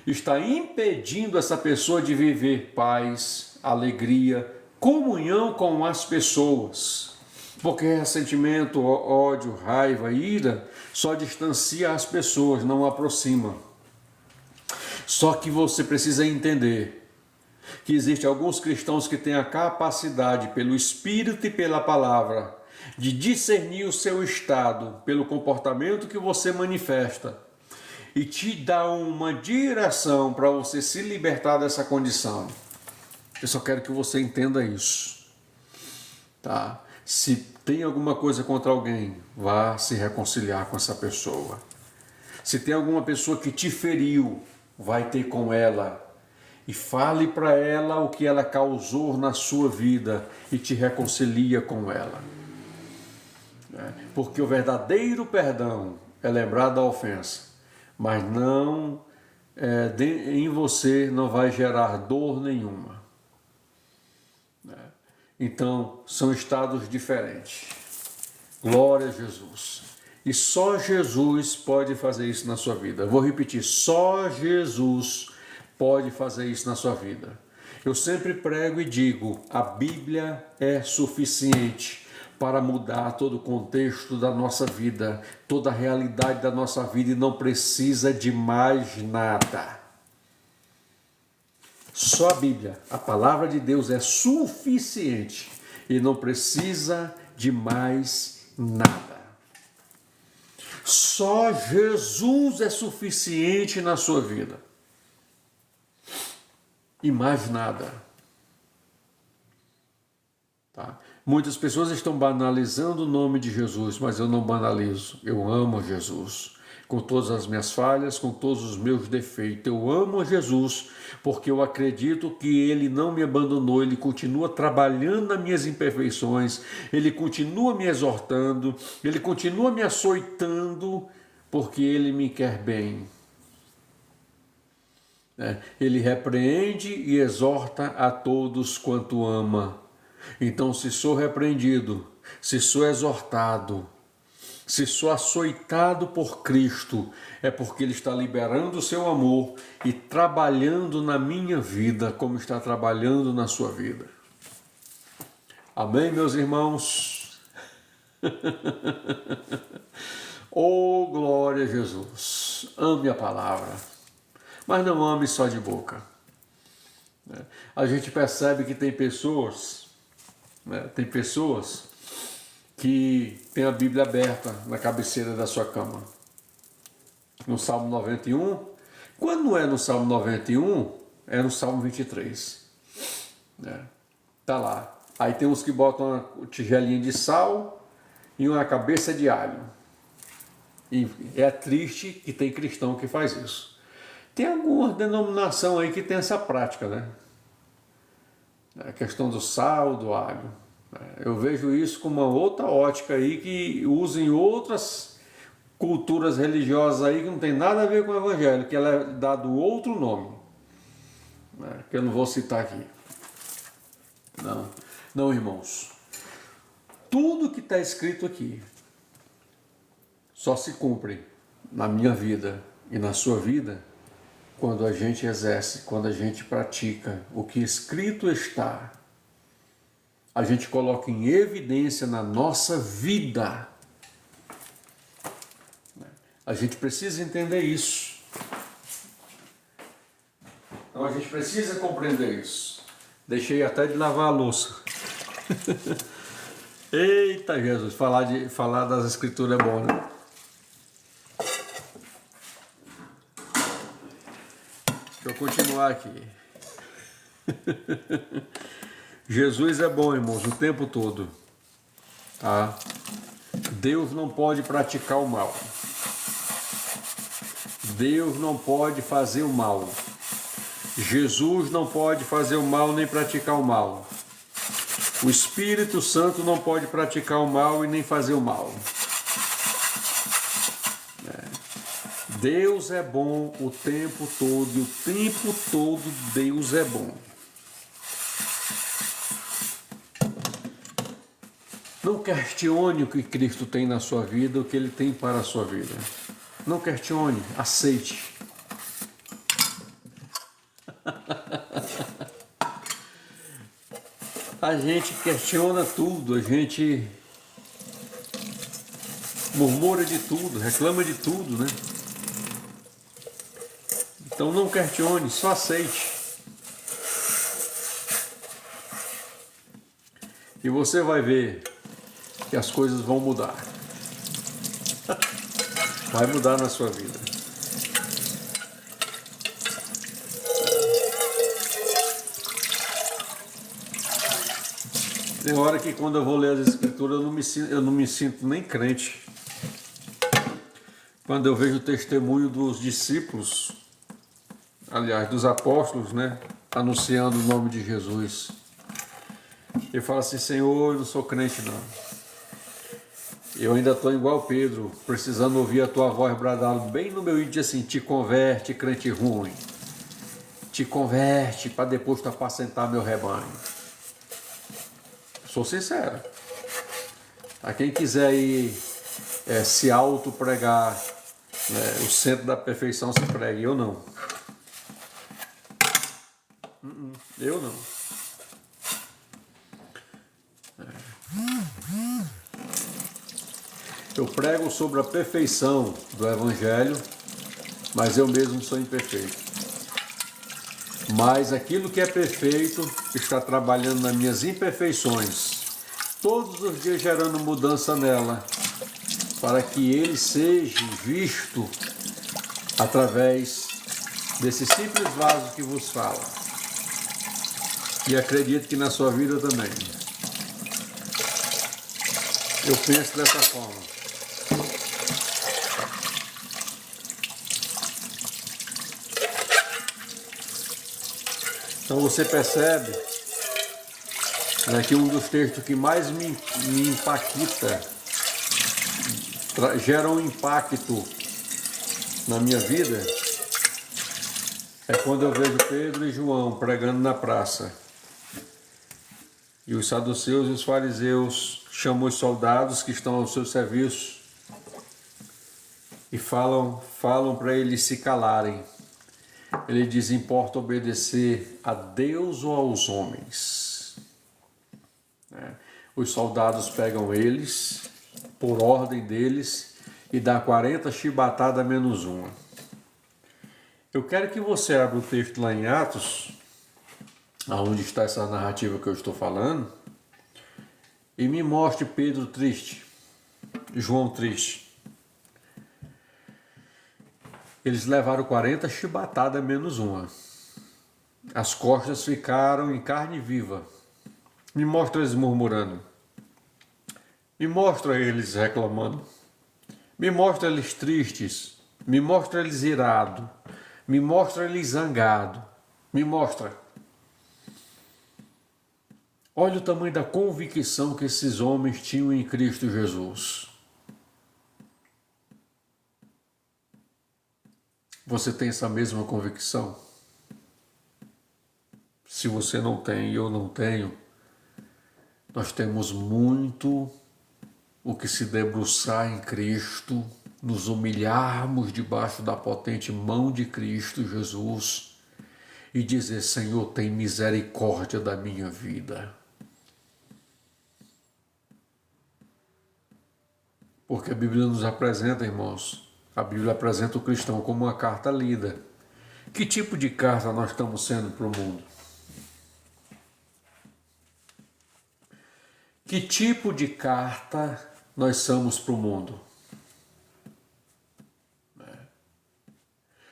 está impedindo essa pessoa de viver paz, alegria, comunhão com as pessoas. Porque ressentimento, ódio, raiva, ira só distancia as pessoas, não aproxima. Só que você precisa entender que existem alguns cristãos que têm a capacidade, pelo Espírito e pela palavra, de discernir o seu estado pelo comportamento que você manifesta e te dar uma direção para você se libertar dessa condição. Eu só quero que você entenda isso, tá? Se tem alguma coisa contra alguém, vá se reconciliar com essa pessoa. Se tem alguma pessoa que te feriu, vai ter com ela e fale para ela o que ela causou na sua vida e te reconcilia com ela. Porque o verdadeiro perdão é lembrar da ofensa, mas não em você não vai gerar dor nenhuma. Então, são estados diferentes. Glória a Jesus. E só Jesus pode fazer isso na sua vida. Vou repetir, só Jesus pode fazer isso na sua vida. Eu sempre prego e digo, a Bíblia é suficiente para mudar todo o contexto da nossa vida, toda a realidade da nossa vida e não precisa de mais nada. Só a Bíblia, a palavra de Deus é suficiente e não precisa de mais nada. Só Jesus é suficiente na sua vida. E mais nada. Tá? Muitas pessoas estão banalizando o nome de Jesus, mas eu não banalizo. Eu amo Jesus. Com todas as minhas falhas, com todos os meus defeitos. Eu amo Jesus porque eu acredito que Ele não me abandonou, Ele continua trabalhando nas minhas imperfeições, Ele continua me exortando, Ele continua me açoitando, porque Ele me quer bem. Ele repreende e exorta a todos quanto ama. Então, se sou repreendido, se sou exortado, se sou açoitado por Cristo, é porque Ele está liberando o seu amor e trabalhando na minha vida como está trabalhando na sua vida. Amém, meus irmãos? Oh, glória a Jesus! Ame a palavra, mas não ame só de boca. A gente percebe que tem pessoas que tem a Bíblia aberta na cabeceira da sua cama. No Salmo 91. Quando não é no Salmo 91, é no Salmo 23. Tá lá. Aí tem uns que botam uma tigelinha de sal e uma cabeça de alho. E é triste que tem cristão que faz isso. Tem alguma denominação aí que tem essa prática, né? A questão do sal, do alho. Eu vejo isso com uma outra ótica aí que usa em outras culturas religiosas aí que não tem nada a ver com o evangelho, que ela é dado outro nome, que eu não vou citar aqui. Não, irmãos. Tudo que está escrito aqui só se cumpre na minha vida e na sua vida quando a gente exerce, quando a gente pratica o que escrito está. A gente coloca em evidência na nossa vida. A gente precisa entender isso. Então a gente precisa compreender isso. Deixei até de lavar a louça. Eita Jesus, falar das escrituras é bom, né? Deixa eu continuar aqui. Jesus é bom, irmãos, o tempo todo. Tá? Deus não pode praticar o mal. Deus não pode fazer o mal. Jesus não pode fazer o mal nem praticar o mal. O Espírito Santo não pode praticar o mal e nem fazer o mal. Deus é bom o tempo todo, e o tempo todo Deus é bom. Não questione o que Cristo tem na sua vida, o que Ele tem para a sua vida. Não questione, aceite. A gente questiona tudo, a gente murmura de tudo, reclama de tudo, né? Então não questione, só aceite. E você vai ver que as coisas vão mudar. Vai mudar na sua vida. Tem hora que quando eu vou ler as escrituras eu não me sinto nem crente. Quando eu vejo o testemunho dos discípulos, aliás, dos apóstolos, né, anunciando o nome de Jesus. Eu falo assim, Senhor, eu não sou crente não. Eu ainda estou igual Pedro, precisando ouvir a tua voz bradar bem no meu íntimo assim, te converte, crente ruim. Te converte para depois tu apacentar meu rebanho. Sou sincero. A quem quiser ir se auto-pregar, o centro da perfeição se pregue, eu não. Eu não. Eu prego sobre a perfeição do Evangelho, mas eu mesmo sou imperfeito. Mas aquilo que é perfeito está trabalhando nas minhas imperfeições, todos os dias gerando mudança nela, para que ele seja visto através desse simples vaso que vos fala. E acredito que na sua vida também. Eu penso dessa forma. Então você percebe, né, que um dos textos que mais me impacta, gera um impacto na minha vida, é quando eu vejo Pedro e João pregando na praça. E os saduceus e os fariseus chamam os soldados que estão ao seu serviço e falam para eles se calarem. Ele diz, importa obedecer a Deus ou aos homens. Os soldados pegam eles, por ordem deles, e dá 40 chibatadas menos uma. Eu quero que você abra o texto lá em Atos, onde está essa narrativa que eu estou falando, e me mostre Pedro triste, João triste. Eles levaram 40 chibatadas menos uma. As costas ficaram em carne viva. Me mostra eles murmurando. Me mostra eles reclamando. Me mostra eles tristes. Me mostra eles irados. Me mostra eles zangados. Me mostra. Olha o tamanho da convicção que esses homens tinham em Cristo Jesus. Você tem essa mesma convicção? Se você não tem e eu não tenho, nós temos muito o que se debruçar em Cristo nos humilharmos debaixo da potente mão de Cristo Jesus e dizer: Senhor, tem misericórdia da minha vida. Porque a Bíblia nos apresenta, irmãos, a Bíblia apresenta o cristão como uma carta lida. Que tipo de carta nós estamos sendo para o mundo? Que tipo de carta nós somos para o mundo?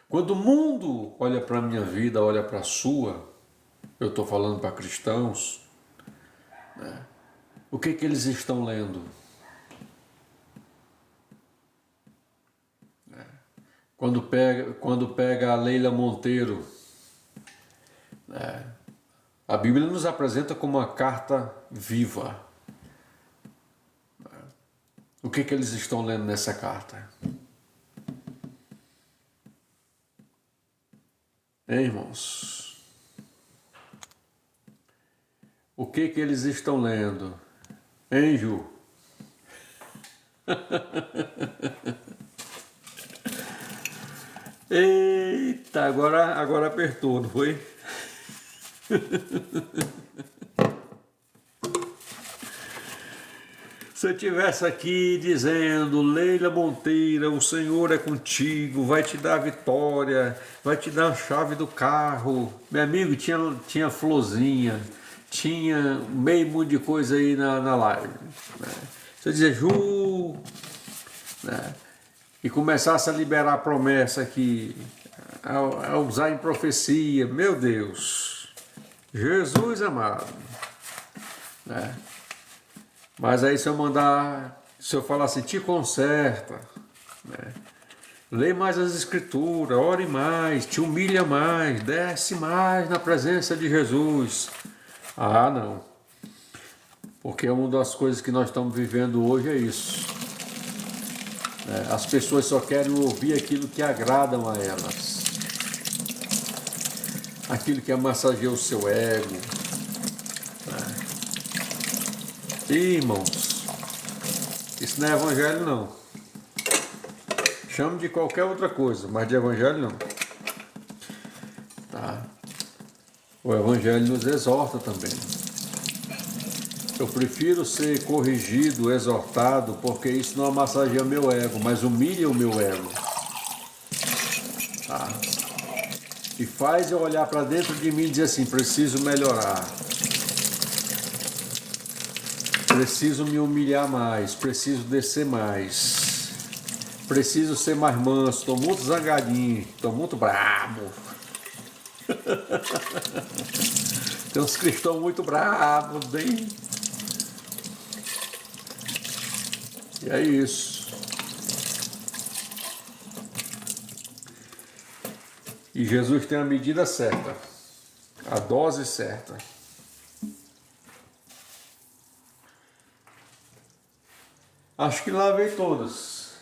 Quando o mundo olha para a minha vida, olha para a sua, eu estou falando para cristãos, né? O que eles estão lendo? Quando pega a Leila Monteiro, né? A Bíblia nos apresenta como uma carta viva. O que eles estão lendo nessa carta? Hein, irmãos? O que eles estão lendo? Hein, Ju? Eita, agora apertou, não foi? Se eu estivesse aqui dizendo: Leila Monteira, o Senhor é contigo, vai te dar a vitória, vai te dar a chave do carro. Meu amigo, tinha florzinha, tinha meio mundo de coisa aí na live. Né? Se eu dizer Ju, né? E começasse a liberar a promessa aqui, a usar em profecia, meu Deus, Jesus amado, né? Mas aí se eu falar assim, te conserta, né? Lê mais as escrituras, ore mais, te humilha mais, desce mais na presença de Jesus. Ah, não. Porque uma das coisas que nós estamos vivendo hoje é isso. As pessoas só querem ouvir aquilo que agradam a elas. Aquilo que massageia o seu ego. Ih, irmãos, isso não é evangelho não. Chame de qualquer outra coisa, mas de evangelho não. Tá? O evangelho nos exorta também. Eu prefiro ser corrigido, exortado, porque isso não massageia meu ego, mas humilha o meu ego. Tá? E faz eu olhar para dentro de mim e dizer assim: preciso melhorar. Preciso me humilhar mais, preciso descer mais, preciso ser mais manso, estou muito zangadinho, estou muito brabo. Tem uns cristãos muito bravos, bem. E é isso. E Jesus tem a medida certa, a dose certa. Acho que lavei todas.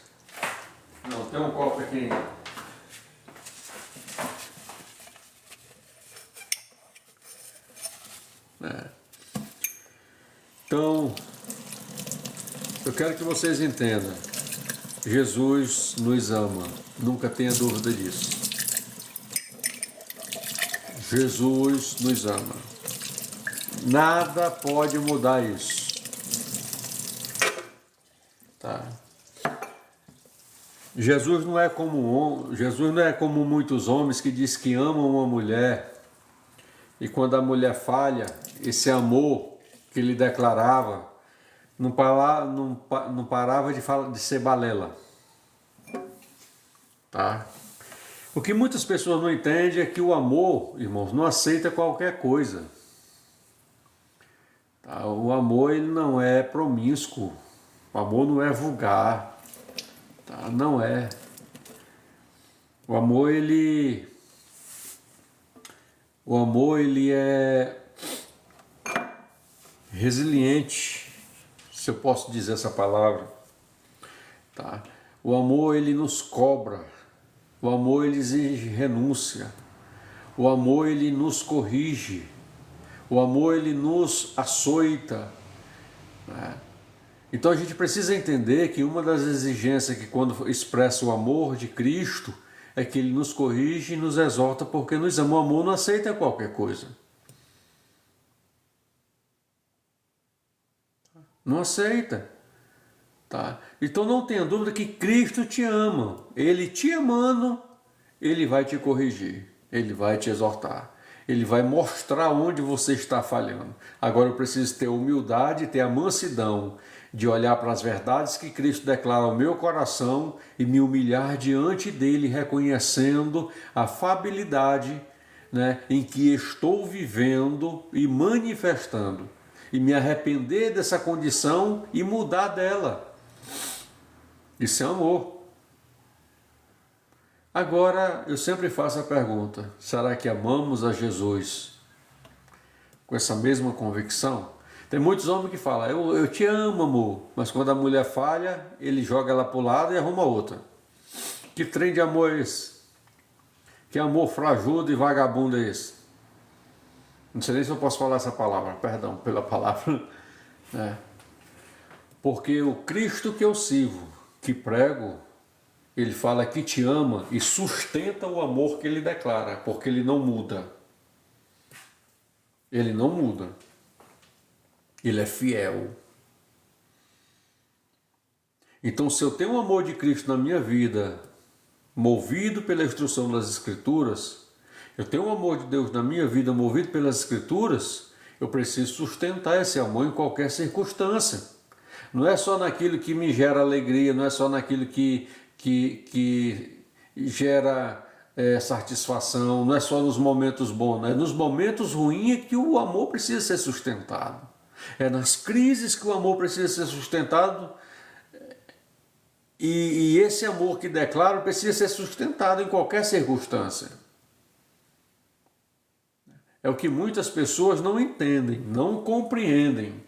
Não, tem um copo aqui ainda. Então, eu quero que vocês entendam. Jesus nos ama. Nunca tenha dúvida disso. Jesus nos ama. Nada pode mudar isso. Tá? Jesus não é como muitos homens que diz que amam uma mulher e quando a mulher falha, esse amor que ele declarava não parava de ser balela. Tá? O que muitas pessoas não entendem é que o amor, irmãos, não aceita qualquer coisa. Tá? O amor ele não é promíscuo. O amor não é vulgar, tá? Não é. O amor ele é resiliente, se eu posso dizer essa palavra, tá? O amor ele nos cobra, o amor ele exige renúncia, o amor ele nos corrige, o amor ele nos açoita, né? Então a gente precisa entender que uma das exigências que quando expressa o amor de Cristo é que Ele nos corrige e nos exorta porque nos ama. O amor não aceita qualquer coisa. Não aceita. Tá? Então não tenha dúvida que Cristo te ama. Ele te amando, Ele vai te corrigir. Ele vai te exortar. Ele vai mostrar onde você está falhando. Agora eu preciso ter humildade, ter a mansidão de olhar para as verdades que Cristo declara ao meu coração e me humilhar diante dele, reconhecendo a fabilidade, né, em que estou vivendo e manifestando. E me arrepender dessa condição e mudar dela. Isso é amor. Agora, eu sempre faço a pergunta, será que amamos a Jesus com essa mesma convicção? Tem muitos homens que falam, eu te amo, amor, mas quando a mulher falha, ele joga ela para o lado e arruma outra. Que trem de amor é esse? Que amor frajudo e vagabundo é esse? Não sei nem se eu posso falar essa palavra, perdão pela palavra. Porque o Cristo que eu sirvo, que prego, ele fala que te ama e sustenta o amor que ele declara, porque ele não muda. Ele não muda. Ele é fiel. Então, se eu tenho o amor de Cristo na minha vida, movido pela instrução das Escrituras, eu tenho o amor de Deus na minha vida, movido pelas Escrituras, eu preciso sustentar esse amor em qualquer circunstância. Não é só naquilo que me gera alegria, não é só naquilo que gera satisfação, não é só nos momentos bons, é nos momentos ruins que o amor precisa ser sustentado. É nas crises que o amor precisa ser sustentado e esse amor que declaro precisa ser sustentado em qualquer circunstância. É o que muitas pessoas não entendem, não compreendem.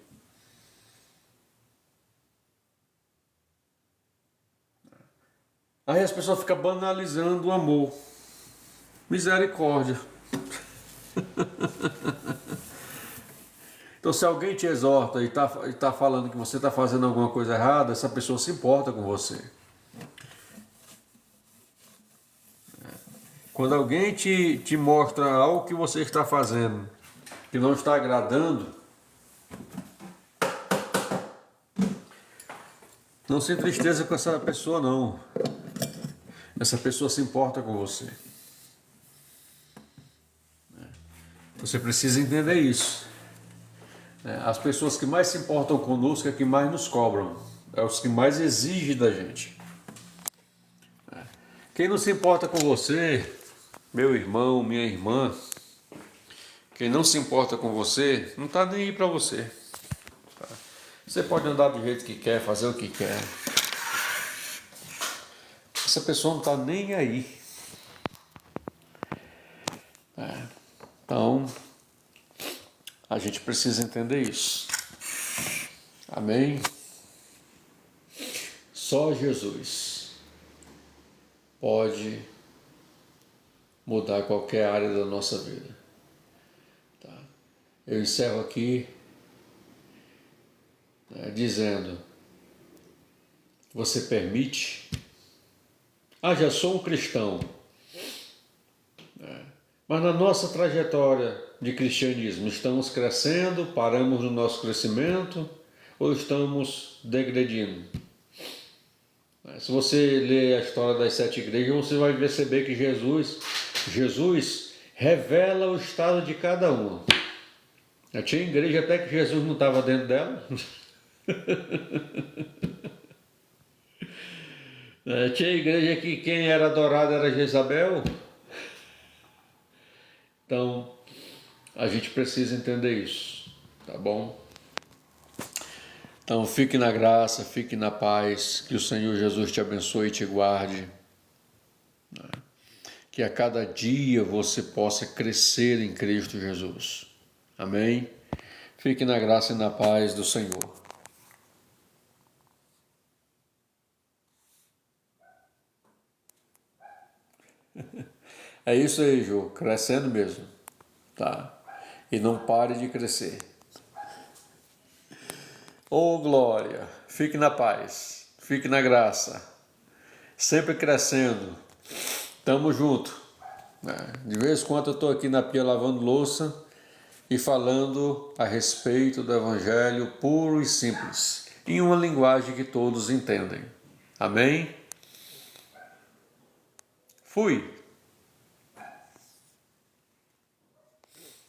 Aí as pessoas ficam banalizando o amor. Misericórdia. Então, se alguém te exorta e tá falando que você está fazendo alguma coisa errada, essa pessoa se importa com você. Quando alguém te mostra algo que você está fazendo que não está agradando, não se entristeça com essa pessoa, não. Essa pessoa se importa com você. Você precisa entender isso. As pessoas que mais se importam conosco é que mais nos cobram. É os que mais exigem da gente. Quem não se importa com você, meu irmão, minha irmã, quem não se importa com você, não está nem aí para você. Você pode andar do jeito que quer, fazer o que quer. Essa pessoa não está nem aí. Então, a gente precisa entender isso. Amém? Só Jesus pode mudar qualquer área da nossa vida. Tá? Eu encerro aqui dizendo: você permite? Já sou um cristão. Mas na nossa trajetória de cristianismo, estamos crescendo, paramos no nosso crescimento ou estamos degredindo? Se você ler a história das 7 igrejas, você vai perceber que Jesus revela o estado de cada uma. Tinha igreja até que Jesus não estava dentro dela. Tinha igreja que quem era adorado era Jezabel. Então, a gente precisa entender isso, tá bom? Então, fique na graça, fique na paz, que o Senhor Jesus te abençoe e te guarde. Que a cada dia você possa crescer em Cristo Jesus. Amém? Fique na graça e na paz do Senhor. É isso aí, Jô, crescendo mesmo, tá? E não pare de crescer. Glória! Fique na paz, fique na graça, sempre crescendo. Tamo junto. De vez em quando eu estou aqui na pia lavando louça e falando a respeito do Evangelho puro e simples, em uma linguagem que todos entendem. Amém? Fui!